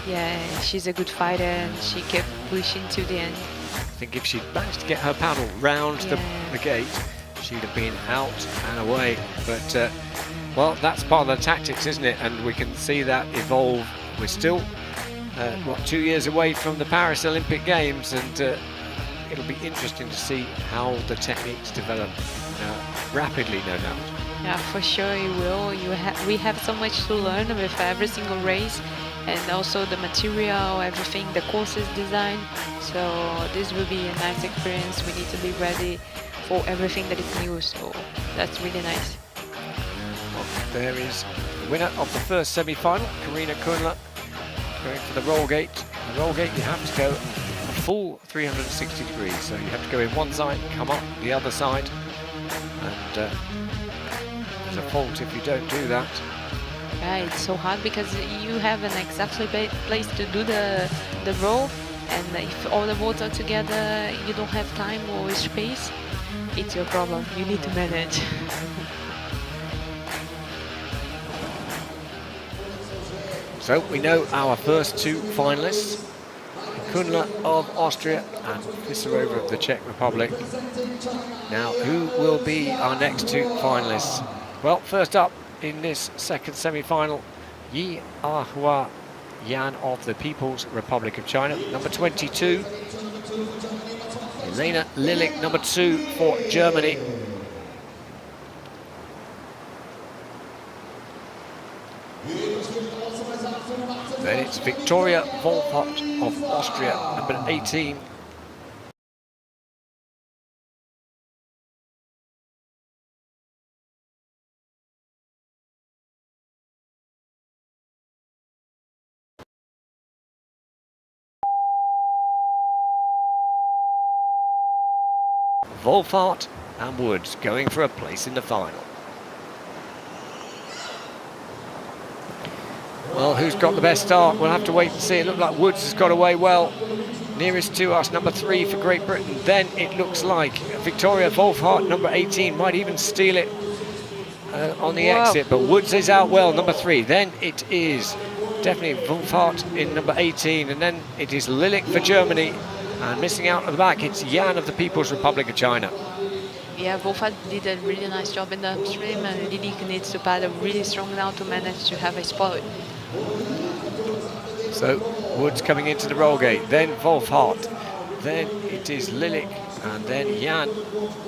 yeah, she's a good fighter and she kept pushing to the end. I think if she'd managed to get her paddle round the gate, she'd have been out and away. But well, that's part of the tactics, isn't it? And we can see that evolve. We're still what, 2 years away from the Paris Olympic Games, and it'll be interesting to see how the techniques develop rapidly, no doubt. Yeah, for sure it will. We have so much to learn with every single race, and also the material, everything, the courses design. So this will be a nice experience. We need to be ready for everything that is new. So that's really nice. Well, there is the winner of the first semi-final, Karina Kunle, going for the roll gate. The roll gate, you have to go a full 360 degrees, so you have to go in one side, come up the other side, and there's a fault if you don't do that. Yeah, it's so hard because you have an exactly place to do the roll, and if all the boats are together, you don't have time or space. It's your problem. You need to manage. So we know our first two finalists, Kunle of Austria and Visarova of the Czech Republic. Now, who will be our next two finalists? Well, first up in this second semi-final, Yi Ahua Yan of the People's Republic of China, number 22. Elena Lilik, number 2 for Germany. Then it's Victoria Volpart of Austria, number 18. Volpart and Woods going for a place in the final. Well, who's got the best start? We'll have to wait and see. It looked like Woods has got away well. Nearest to us, number 3 for Great Britain. Then it looks like Victoria Volpart, number 18, might even steal it on the exit. But Woods is out well, number 3. Then it is definitely Volpart in number 18. And then it is Lilik for Germany. And missing out at the back, it's Yan of the People's Republic of China. Yeah, Volpart did a really nice job in the upstream, and Lilik needs to paddle really strong now to manage to have a spot. So Woods coming into the roll gate, then Volpart, then it is Lilik, and then Yan.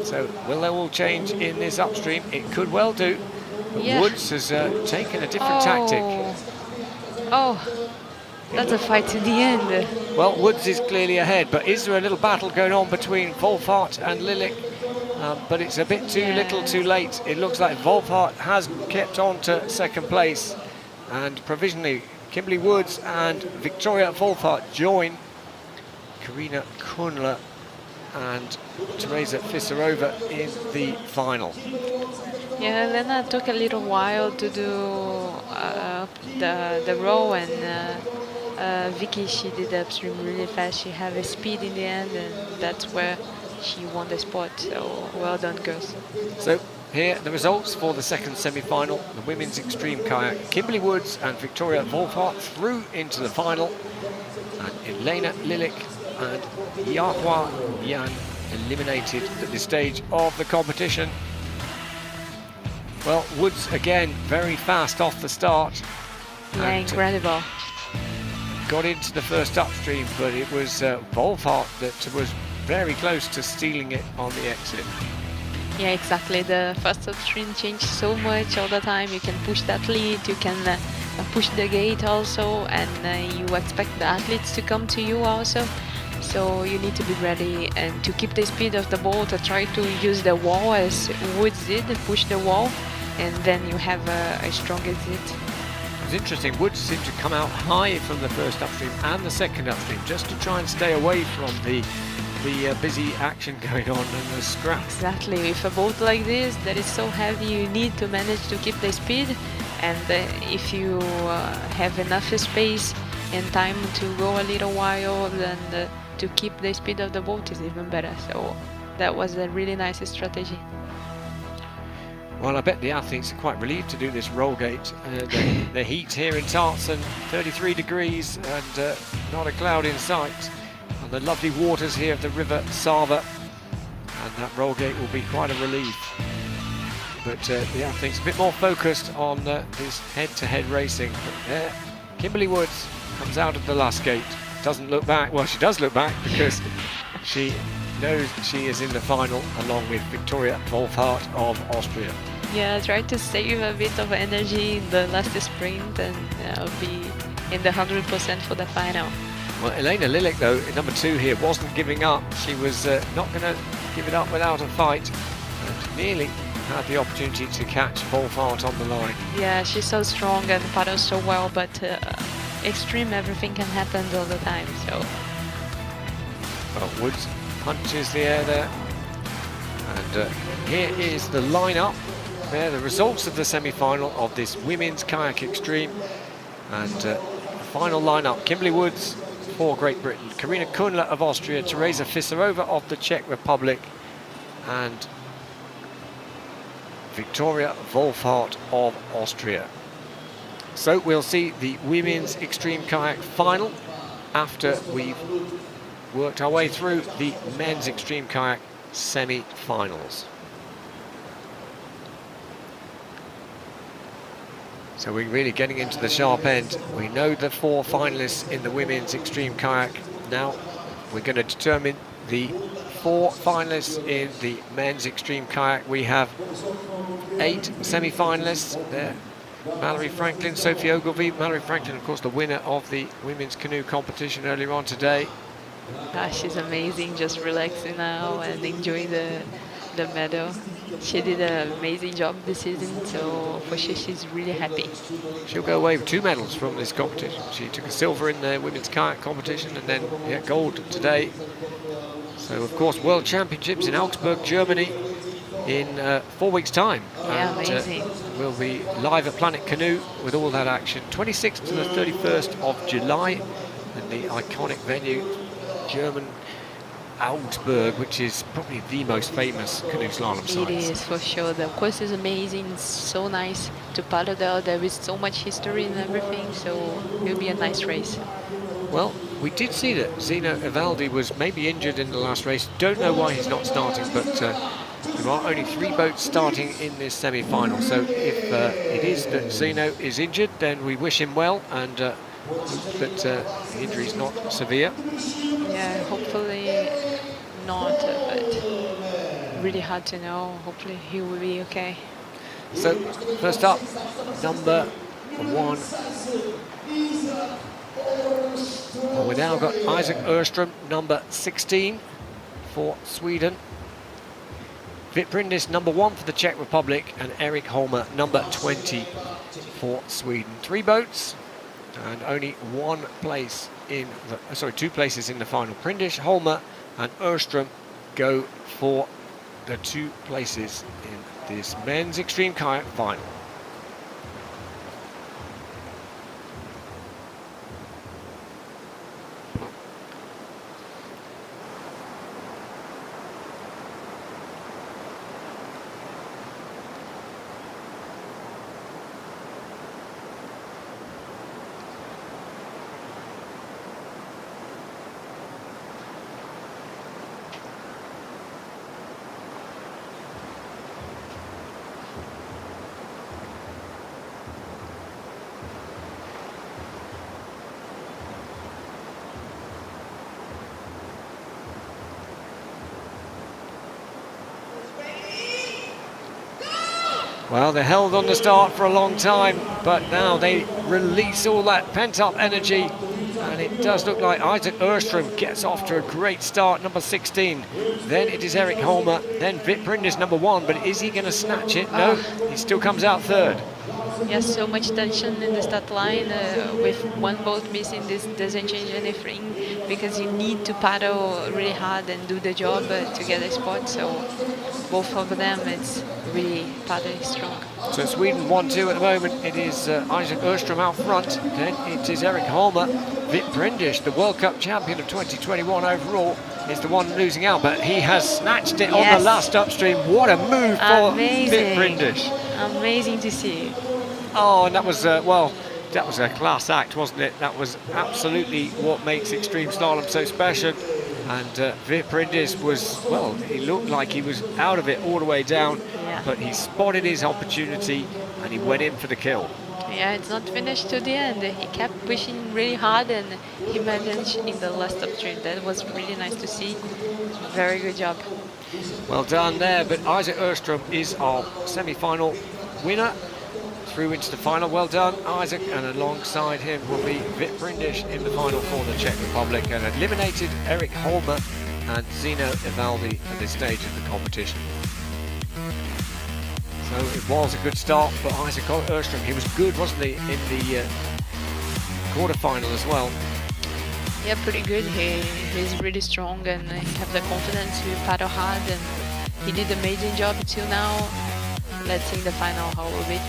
So will they all change in this upstream? It could well do. But Yeah. Woods has taken a different tactic. Oh, that's a fight to the end. Well, Woods is clearly ahead, but is there a little battle going on between Wolfhard and Lilik? But it's a bit too little too late. It looks like Wolfhard has kept on to second place, and provisionally Kimberly Woods and Victoria Wolfhard join Karina Kunle and Teresa Fisarova in the final. Yeah, Lena took a little while to do the row, and Vicky, she did the upstream really fast. She had a speed in the end, and that's where she won the spot. So well done, girls. So here the results for the second semi-final, the women's extreme kayak. Kimberly Woods and Victoria Wolfhard through into the final, and Elena Lilik and Yahua Yan eliminated at this stage of the competition. Well, Woods again very fast off the start. Yeah, and incredible. got into the first upstream, but it was Wolfhard that was very close to stealing it on the exit. Yeah, exactly. The first upstream changed so much all the time. You can push that lead, you can push the gate also, and you expect the athletes to come to you also. So you need to be ready and to keep the speed of the boat, to try to use the wall as Woods did, push the wall, and then you have a strong exit. It was interesting, Woods seemed to come out high from the first upstream and the second upstream just to try and stay away from the busy action going on and the scrap. Exactly. With a boat like this that is so heavy, you need to manage to keep the speed, and if you have enough space and time to go a little while, then to keep the speed of the boat is even better. So that was a really nice strategy. Well, I bet the athletes are quite relieved to do this roll gate. The heat here in Tarsen, 33 degrees and not a cloud in sight. And the lovely waters here of the River Sava. And that roll gate will be quite a relief. But the athletes a bit more focused on this head-to-head racing. But there, Kimberly Woods comes out of the last gate. Doesn't look back. Well, she does look back because she knows she is in the final along with Victoria Wolfhard of Austria. Yeah, I tried to save a bit of energy in the last sprint, and I'll be in the 100% for the final. Well, Elena Lilik, though, in number 2 here, wasn't giving up. She was not going to give it up without a fight, and nearly had the opportunity to catch Wolfhard on the line. Yeah, she's so strong and paddles so well, but extreme, everything can happen all the time. So well, Woods punches the air there, and here is the lineup. There, the results of the semi-final of this women's kayak extreme, and the final lineup: Kimberly Woods for Great Britain, Karina Kunle of Austria, Teresa Fisarova of the Czech Republic, and Victoria Wolfhard of Austria. So we'll see the women's extreme kayak final after we've worked our way through the men's extreme kayak semi-finals. So we're really getting into the sharp end. We know the 4 finalists in the women's extreme kayak. Now we're going to determine the 4 finalists in the men's extreme kayak. We have 8 semi-finalists there. Mallory Franklin, Sophie Ogilvie. Mallory Franklin, of course, the winner of the women's canoe competition earlier on today. she's amazing, just relaxing now and enjoying the medal. She did an amazing job this season, so for sure she's really happy. She'll go away with 2 medals from this competition. She took a silver in the women's kayak competition and then gold today. So, of course, World Championships in Augsburg, Germany in 4 weeks' time. Yeah, and, amazing. We'll be live at Planet Canoe with all that action. 26th to the 31st of July in the iconic venue, German Augsburg, which is probably the most famous canoe slalom site. It is, for sure. The course is amazing. It's so nice to paddle there. There is so much history and everything, so it'll be a nice race. Well, we did see that Zeno Evaldi was maybe injured in the last race. Don't know why he's not starting, but there are only 3 boats starting in this semi-final. So if it is that Zeno is injured, then we wish him well and hope that the injury is not severe. Yeah, hopefully not, but really hard to know. Hopefully he will be okay. So, first up, number 1. Well, we've now got Isaac Öström, number 16 for Sweden. Vitbrindis, number 1 for the Czech Republic, and Erik Holmer, number 20 for Sweden. 3 boats and only 1 place in the, sorry, 2 places in the final. Brindis, Holmer and Öström go for the 2 places in this men's extreme kayak final. Well, they held on the start for a long time, but now they release all that pent-up energy, and it does look like Isaac Öström gets off to a great start, number 16. Then it is Erik Holmer, then Vitbrindis, number 1, but is he going to snatch it? No, he still comes out third. Yes, so much tension in the start line. With one boat missing, this doesn't change anything, because you need to paddle really hard and do the job to get a spot. So both of them, it's really paddling strong. So Sweden 1-2 at the moment. It is Isaac Öström out front. Then it is Erik Holmer. Vitbrindis, the World Cup champion of 2021 overall, is the one losing out, but he has snatched it on the last upstream. What a move for Vitbrindis. Amazing to see. Oh, and that was, well, that was a class act, wasn't it? That was absolutely what makes extreme slalom so special. And Vitbrindis was, well, he looked like he was out of it all the way down, but he spotted his opportunity and he went in for the kill. Yeah, it's not finished to the end. He kept pushing really hard and he managed in the last upstream. That was really nice to see. Very good job. Well done there, but Isaac Öström is our semi-final winner. Through into the final. Well done, Isaac, and alongside him will be Vitbrindis in the final for the Czech Republic, and eliminated Erik Holmer and Zino Evaldi at this stage of the competition. So it was a good start for Isaac Öström. He was good, wasn't he, in the quarter-final as well? Yeah, pretty good. He's really strong and he has the confidence to paddle hard, and he did an amazing job till now. Let's see in the final how it will be.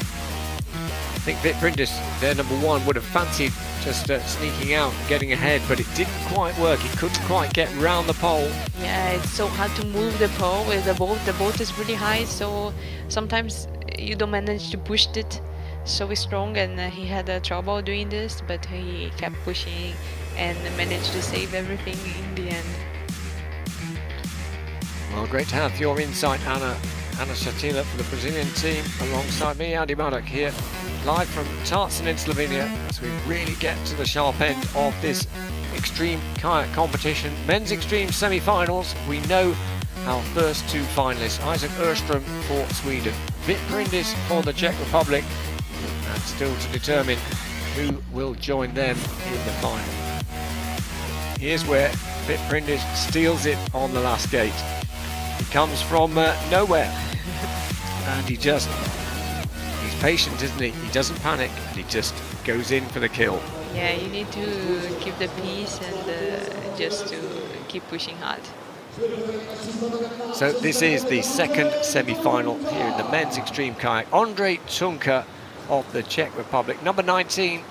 I think Vitbrindis, their number 1, would have fancied just sneaking out, getting ahead, but it didn't quite work. He couldn't quite get round the pole. Yeah, it's so hard to move the pole with the boat. The boat is really high, so sometimes you don't manage to push it so strong, and he had trouble doing this, but he kept pushing and managed to save everything in the end. Well, great to have your insight, Anna Shatila, for the Brazilian team, alongside me, Andy Murdoch, here live from Tarsen in Slovenia, as we really get to the sharp end of this extreme kayak competition. Men's extreme semi-finals. We know our first 2 finalists, Isaac Öström for Sweden, Vitbrindis for the Czech Republic, and still to determine who will join them in the final. Here's where Vitbrindis steals it on the last gate. He comes from nowhere, and he's patient, isn't he? He doesn't panic, and he just goes in for the kill. Yeah, you need to keep the peace and just to keep pushing hard. So this is the second semi-final here in the men's extreme kayak. Ondrej Tunka of the Czech Republic, number 19.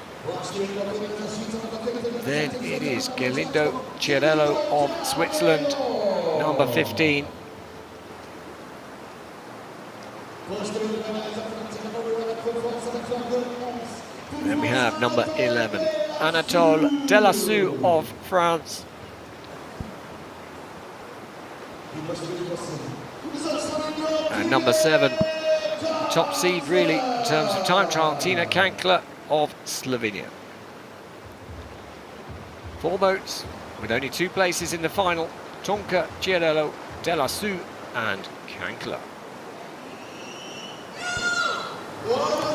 Then it is Galindo Chiarello of Switzerland, number 15. Then we have number 11, Anatole Delassou of France. And number 7, top seed really in terms of time trial, Tina Kankler of Slovenia. 4 boats with only 2 places in the final: Tunka, Chiarello, Delassou and Kankler.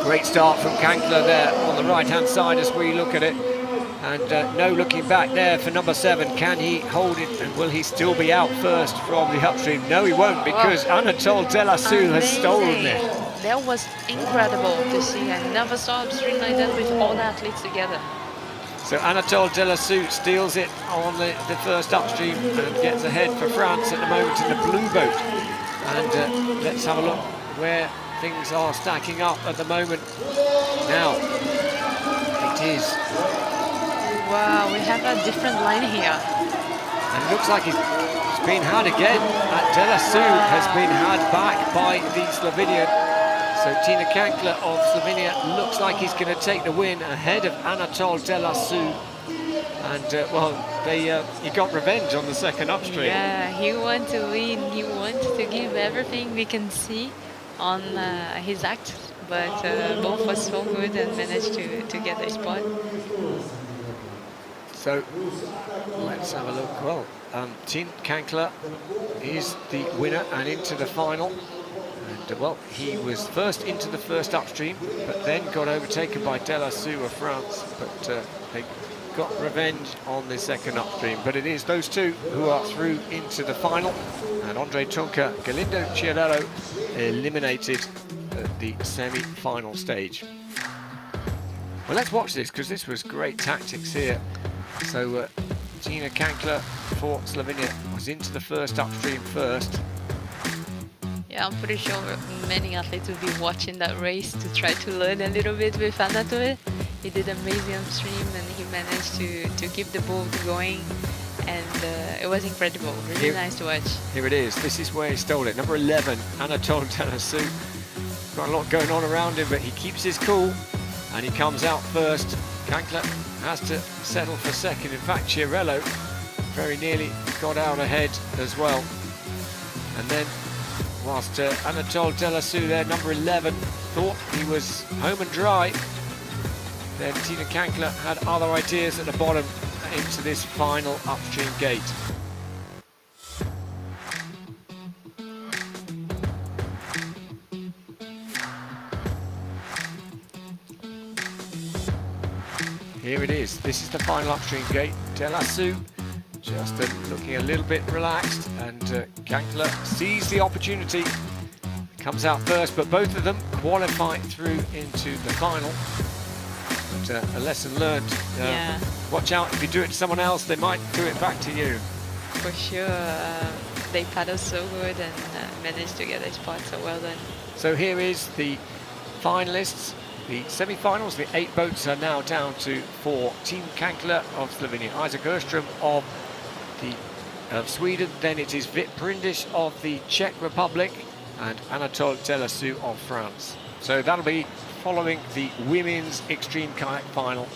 Great start from Kankler there on the right-hand side as we look at it. And no looking back there for number 7. Can he hold it, and will he still be out first from the upstream? No, he won't, because Anatole Delassou has stolen it. That was incredible to see. I never saw upstream like that with all the athletes together. So Anatole Delassou steals it on the first upstream and gets ahead for France at the moment in the blue boat. And let's have a look where things are stacking up at the moment. Now, it is. Wow, we have a different line here. And it looks like he's been had again. Delassou has been had back by the Slovenian. So Tina Kankler of Slovenia looks like he's going to take the win ahead of Anatole Delassou. And, well, he got revenge on the second upstream. Yeah, he wanted to win. He wanted to give everything we can see on his act. But both was so good and managed to get a spot. So let's have a look. Well, Tina Kankler is the winner and into the final. And well, he was first into the first upstream, but then got overtaken by Delassou of France. But they got revenge on the second upstream. But it is those two who are through into the final. And Andre Tunca, Galindo Chiarello eliminated at the semi-final stage. Well, let's watch this, because this was great tactics here. So Tina Kankler for Slovenia was into the first upstream first. Yeah, I'm pretty sure many athletes will be watching that race to try to learn a little bit with Anatole. He did amazing upstream and he managed to keep the boat going, and it was incredible, really nice to watch. Here it is, this is where he stole it. Number 11, Anatole Delassou. Got a lot going on around him, but he keeps his cool and he comes out first. Kankler has to settle for second. In fact, Chiarello very nearly got out ahead as well. And then, whilst Anatole Delassou there, number 11, thought he was home and dry, then Tina Kankler had other ideas at the bottom into this final upstream gate. Here it is. This is the final upstream gate. Delassou just looking a little bit relaxed, and Kankler sees the opportunity. Comes out first, but both of them qualify through into the final. But a lesson learned. Yeah. Watch out, if you do it to someone else, they might do it back to you. For sure. They paddled so good and managed to get a spot, so well done. So here is the finalists. The semi-finals, the 8 boats are now down to 4. Team Kankler of Slovenia, Isaac Erström of Sweden, then it is Vit Prindiš of the Czech Republic, and Anatole Delassou of France. So that'll be following the women's extreme kayak final.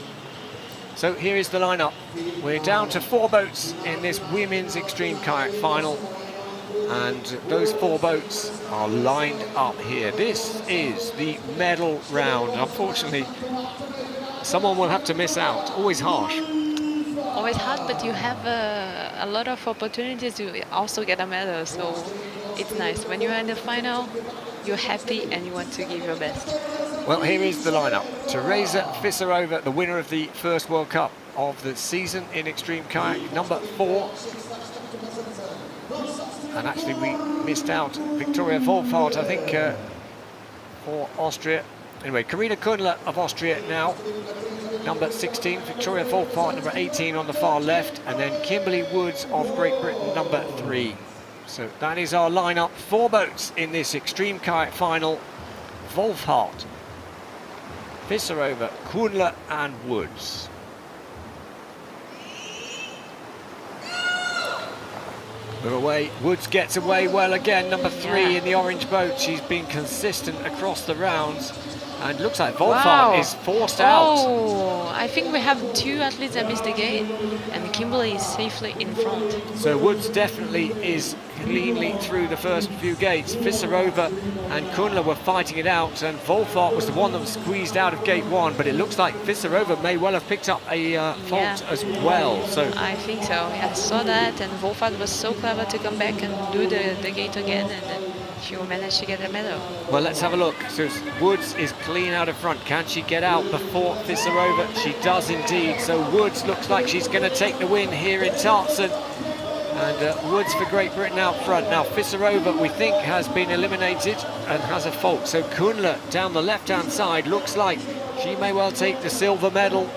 So here is the lineup. We're down to 4 boats in this women's extreme kayak final, and those 4 boats are lined up here. This is the medal round. Unfortunately, someone will have to miss out. Always harsh. Always hard, but you have a lot of opportunities to also get a medal, so it's nice. When you're in the final, you're happy and you want to give your best. Well, here is the lineup. Teresa Fisarova, the winner of the first World Cup of the season in extreme kayak, number 4. And actually we missed out Victoria Wolfhard, I think, for Austria. Anyway, Karina Kundler of Austria now, number 16. Victoria Wolfhard, number 18 on the far left. And then Kimberly Woods of Great Britain, number 3. So that is our lineup. 4 boats in this extreme kayak final. Wolfhard, Fisarova, Kundler and Woods. We're away. Woods gets away well again, number 3 in the orange boat. She's been consistent across the rounds, and looks like Wolfhard is forced out. Oh, I think we have 2 athletes that missed the gate, and Kimberly is safely in front. So Woods definitely is cleanly through the first few gates. Fisarova and Kundler were fighting it out, and Wolfhard was the one that was squeezed out of gate 1, but it looks like Fisarova may well have picked up a fault as well. So I think so. I saw that, and Wolfhard was so clever to come back and do the gate again, and she will manage to get a medal. Well, let's have a look. So Woods is clean out of front. Can she get out before Fisarova? She does indeed. So Woods looks like she's going to take the win here in Tarsen. And Woods for Great Britain out front. Now Fisarova, we think, has been eliminated and has a fault. So Kunle down the left-hand side looks like she may well take the silver medal.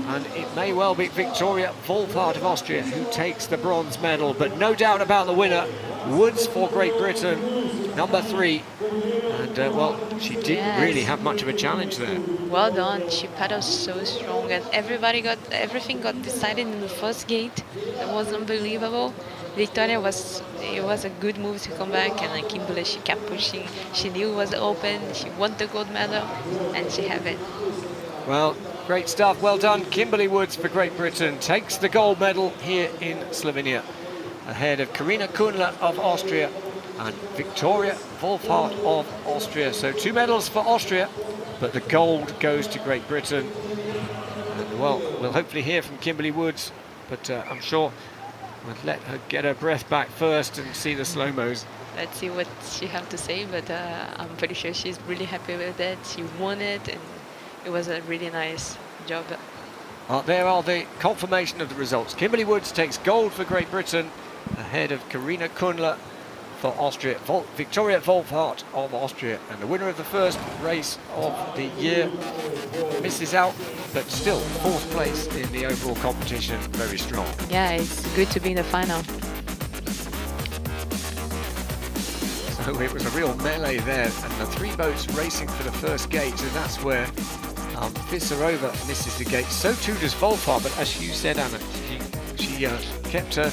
And it may well be Victoria Volpart of Austria who takes the bronze medal. But no doubt about the winner, Woods for Great Britain, number 3. And well, she didn't really have much of a challenge there. Well done. She paddled so strong, and everything got decided in the first gate. That was unbelievable. Victoria it was a good move to come back, and like Kimberly, she kept pushing. She knew it was open. She won the gold medal, and she have it. Well, great stuff. Well done. Kimberly Woods for Great Britain takes the gold medal here in Slovenia, ahead of Karina Kunle of Austria and Victoria Volpart of Austria. So 2 medals for Austria, but the gold goes to Great Britain. And well, we'll hopefully hear from Kimberly Woods, but I'm sure we'll let her get her breath back first and see the slow-mos. Let's see what she have to say, but I'm pretty sure she's really happy with it. She won it, and it was a really nice job. There are the confirmation of the results. Kimberly Woods takes gold for Great Britain, ahead of Karina Kunle for Austria, Victoria Volpart of Austria, and the winner of the first race of the year misses out, but still 4th place in the overall competition, very strong. Yeah, it's good to be in the final. So it was a real melee there, and the 3 boats racing for the first gate, so that's where Fisarova misses the gate. So too does Volpart, but as you said, Anna, she kept her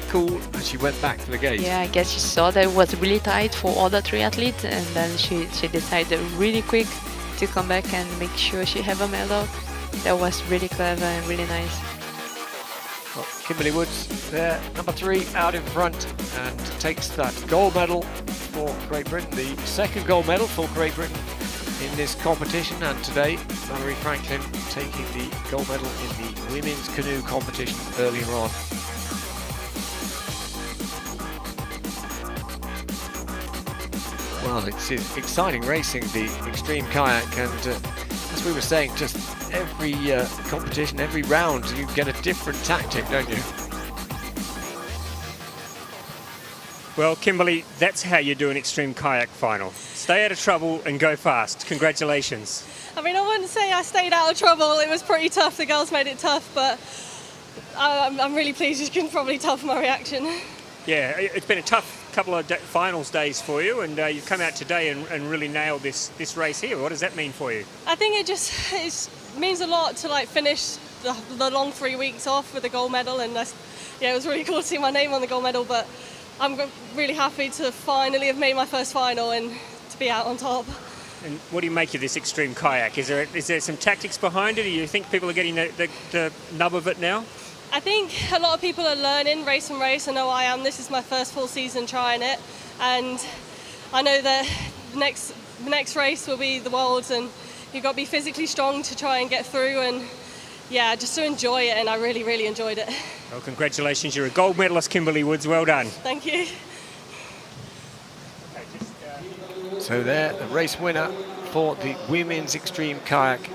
cool and she went back to the gate. Yeah, I guess she saw that it was really tight for all the 3 athletes, and then she decided really quick to come back and make sure she have a medal. That was really clever and really nice. Well, Kimberly Woods there, number 3 out in front, and takes that gold medal for Great Britain, the 2nd gold medal for Great Britain in this competition. And today Valerie Franklin taking the gold medal in the women's canoe competition earlier on. Well, it's exciting racing, the extreme kayak, and as we were saying, just every competition, every round, you get a different tactic, don't you? Well, Kimberly, that's how you do an extreme kayak final. Stay out of trouble and go fast. Congratulations. I mean, I wouldn't say I stayed out of trouble. It was pretty tough. The girls made it tough, but I'm really pleased. You can probably tell from my reaction. Yeah, it's been a tough couple of finals days for you, and you've come out today and really nailed this race here. What does that mean for you? I think it means a lot to like finish the long 3 weeks off with a gold medal, and yeah, it was really cool to see my name on the gold medal. But I'm really happy to finally have made my first final and to be out on top. And what do you make of this extreme kayak? Is there some tactics behind it? Do you think people are getting the nub of it now? I think a lot of people are learning race from race. I know I am. This is my first full season trying it, and I know that next race will be the Worlds, and you've got to be physically strong to try and get through, and yeah, just to enjoy it, and I really, really enjoyed it. Well, congratulations. You're a gold medalist, Kimberly Woods. Well done. Thank you. So there, the race winner for the women's extreme kayak.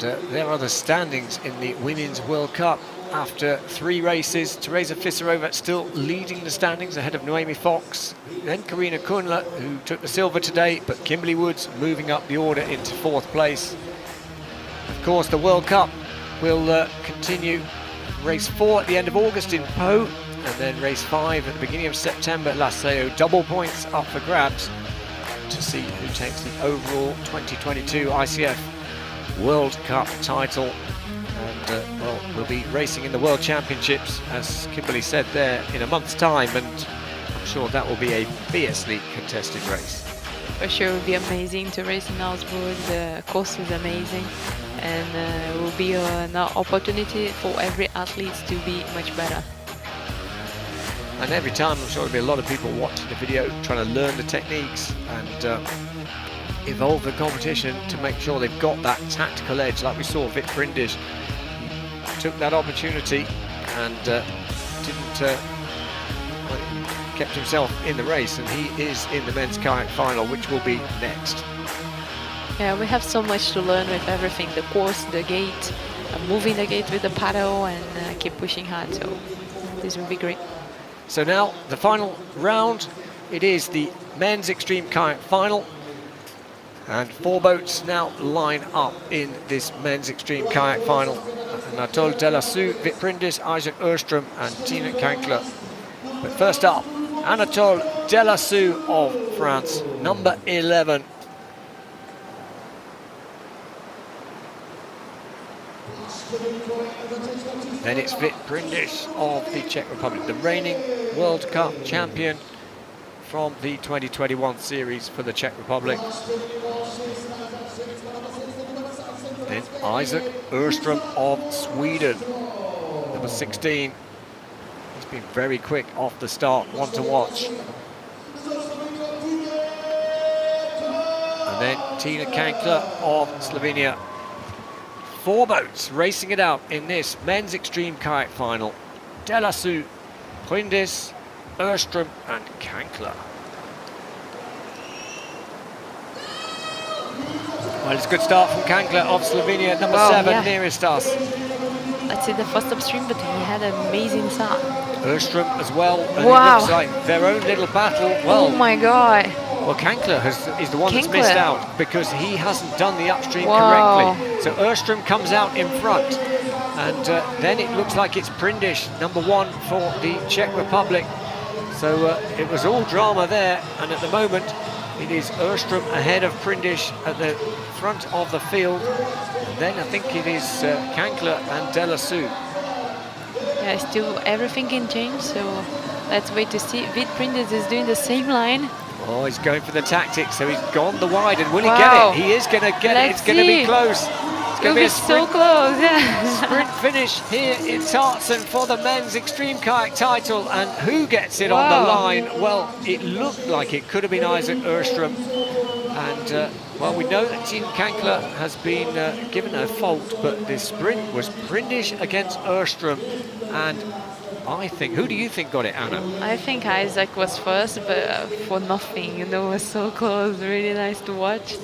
And there are the standings in the Women's World Cup after 3 races. Teresa Fisarova still leading the standings ahead of Noemi Fox, then Karina Kunle, who took the silver today, but Kimberly Woods moving up the order into 4th place. Of course, the World Cup will continue. Race 4 at the end of August in Po, and then race 5 at the beginning of September at La Seo. Double points up for grabs to see who takes the overall 2022 ICF World Cup title. And well, we'll be racing in the World Championships, as Kimberly said there, in a month's time, and I'm sure that will be a fiercely contested race. For sure, it will be amazing to race in Augsburg. The course is amazing, and it will be an opportunity for every athlete to be much better. And every time, I'm sure there'll be a lot of people watching the video, trying to learn the techniques and evolve the competition to make sure they've got that tactical edge, like we saw Vic Brindish. He took that opportunity and didn't kept himself in the race, and he is in the men's kayak final, which will be next. Yeah, we have so much to learn with everything, the course, the gate, moving the gate with the paddle, and keep pushing hard, so this will be great. So now the final round, it is the men's extreme kayak final, and 4 boats now line up in this men's extreme kayak final. Anatole Delassou, Vit Prindis, Isaac Erström and Tina Kankler. But first up, Anatole Delassou of France, number 11. Then it's Vit Prindis of the Czech Republic, the reigning World Cup champion from the 2021 series for the Czech Republic. Then Isaac Erström of Sweden, number 16. He's been very quick off the start, one to watch. And then Tina Kankler of Slovenia. 4 boats racing it out in this men's extreme kayak final. Delassou, Prindis, Erström and Kankler. Well, it's a good start from Kankler of Slovenia, number 7, nearest us. Let's see the first upstream, but he had an amazing start. Erström as well, and Wow. it looks like their own little battle. Well, Oh my God. well, Kankler is the one that's missed out because he hasn't done the upstream Wow. correctly. So Erström comes out in front, and then it looks like it's Prindis, number 1 for the Czech Republic. So it was all drama there, and at the moment it is Erström ahead of Prindis at the front of the field. And then I think it is Kankler and Delassou. Yeah, still everything can change, so let's wait to see. Vit Prindis is doing the same line. Oh, he's going for the tactics, so he's gone the wide, and will he Wow. get it? He is going to get it. It's going to be see. close. It's going to be a so sprint, close, yeah. sprint finish here in Tarzan for the men's extreme kayak title, and who gets it on the Wow. line? Well, it looked like it could have been Isaac Erström, and well, we know that Tina Kankler has been given a fault, but the sprint was Prindis against Erström, and I think, who do you think got it, Anna? I think Isaac was first, but for nothing, it was so close, really nice to watch.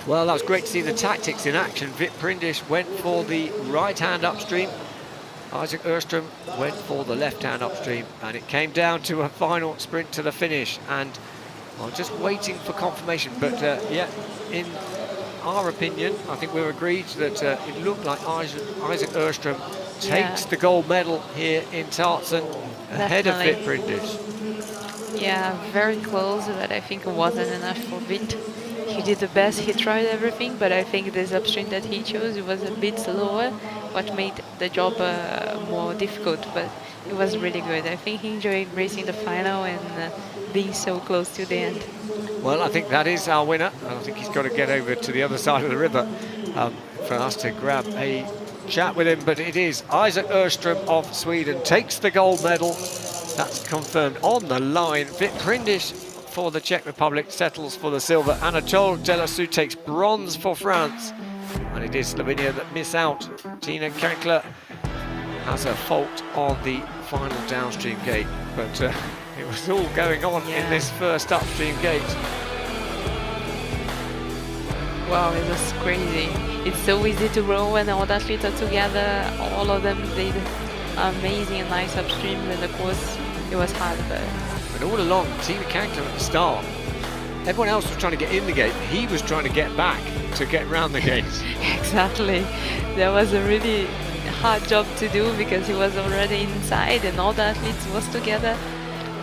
Well, that was great to see the tactics in action. Vit Prindis went for the right-hand upstream. Isaac Erström went for the left-hand upstream, and it came down to a final sprint to the finish. And I'm just waiting for confirmation, but yeah, in our opinion, I think we're agreed that it looked like Isaac Erström takes the gold medal here in Tarzan ahead of Vit Prindis. Yeah, very close, but I think it wasn't enough for Vit. He did the best, he tried everything, but I think this upstream that he chose, it was a bit slower, what made the job more difficult, but it was really good. I think he enjoyed racing the final and being so close to the end. Well, I think that is our winner, and I think he's got to get over to the other side of the river for us to grab a chat with him, but it is Isaac Erström of Sweden takes the gold medal. That's confirmed on the line. Vit Prindis for the Czech Republic settles for the silver. Anatole Delassou takes bronze for France, and it is Slovenia that miss out. Tina Kankler has a fault on the final downstream gate, but it was all going on in this first upstream gate. Wow, it was crazy. It's so easy to row when all the athletes are together. All of them did amazing and nice upstream, and of course it was hard, but all along, Tina Kankler at the start, everyone else was trying to get in the gate. He was trying to get back to get round the gate. Exactly. That was a really hard job to do because he was already inside and all the athletes was together.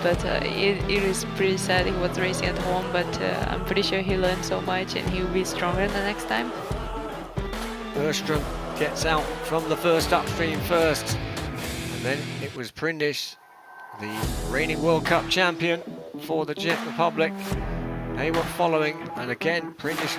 But it is pretty sad. He was racing at home, but I'm pretty sure he learned so much and he will be stronger the next time. Erström gets out from the first upstream first, and then it was Prindis, the reigning World Cup champion for the Czech Republic. They were following, and again Prindis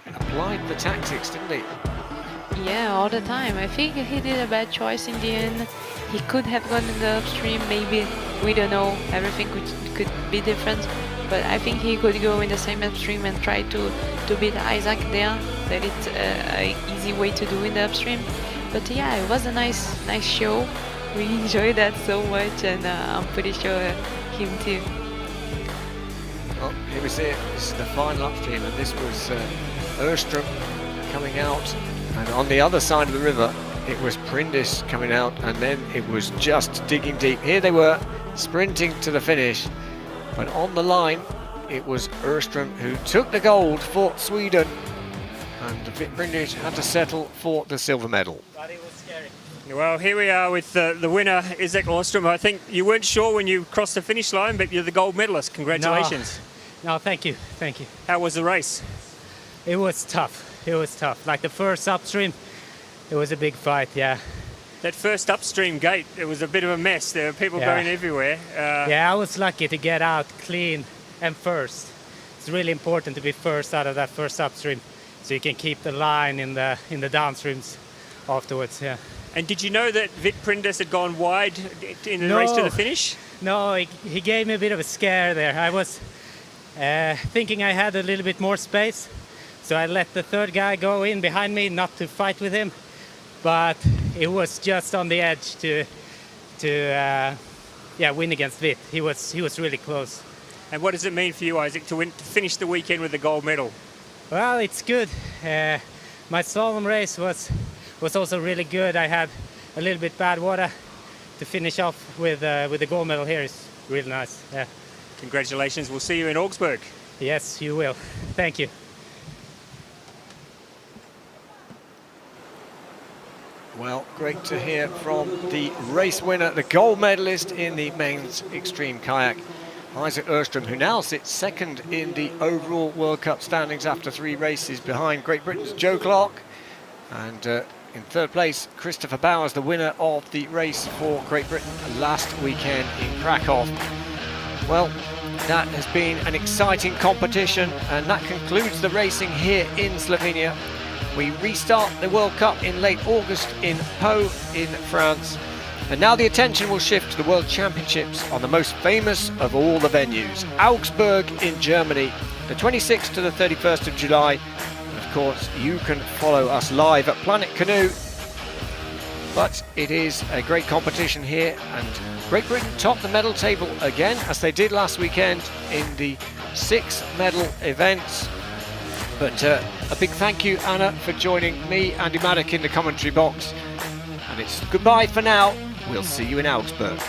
applied the tactics, didn't he? Yeah, all the time. I think he did a bad choice in the end. He could have gone in the upstream, maybe, we don't know, everything could be different, but I think he could go in the same upstream and try to beat Isaac there. That it's an easy way to do in the upstream. But yeah, it was a nice show. We enjoyed that so much, and I'm pretty sure him too. Well, here we see it. This is the final upstream, and this was Erström coming out, and on the other side of the river it was Prindis coming out, and then it was just digging deep. Here they were sprinting to the finish, but on the line it was Erström who took the gold for Sweden, and Prindis had to settle for the silver medal. But it was scary. Well, here we are with the winner, Isaac Åström. I think you weren't sure when you crossed the finish line, but you're the gold medalist. Congratulations. No, thank you, thank you. How was the race? It was tough. It was tough. Like the first upstream, it was a big fight. Yeah. That first upstream gate, it was a bit of a mess. There were people Yeah. going everywhere. Yeah, I was lucky to get out clean and first. It's really important to be first out of that first upstream, so you can keep the line in the downstreams afterwards. Yeah. And did you know that Vit Prindis had gone wide in the race to the finish? No, he gave me a bit of a scare there. I was thinking I had a little bit more space, so I let the third guy go in behind me, not to fight with him, but it was just on the edge to win against Vit. He was really close. And what does it mean for you, Isaac, to finish the weekend with the gold medal? Well, it's good. My slalom race was also really good. I had a little bit bad water. To finish off with the gold medal here is really nice. Yeah. Congratulations. We'll see you in Augsburg. Yes, you will. Thank you. Well, great to hear from the race winner, the gold medalist in the men's extreme kayak, Isaac Åström, who now sits second in the overall World Cup standings after 3 races behind Great Britain's Joe Clark. And in third place, Christopher Bowers, the winner of the race for Great Britain last weekend in Krakow. Well, that has been an exciting competition, and that concludes the racing here in Slovenia. We restart the World Cup in late August in Pau in France. And now the attention will shift to the World Championships on the most famous of all the venues, Augsburg in Germany, the 26th to the 31st of July. And of course, you can follow us live at Planet Canoe. But it is a great competition here, and Great Britain topped the medal table again, as they did last weekend in the 6 medal events. But a big thank you, Anna, for joining me, Andy Maddock, in the commentary box. And it's goodbye for now. We'll see you in Augsburg.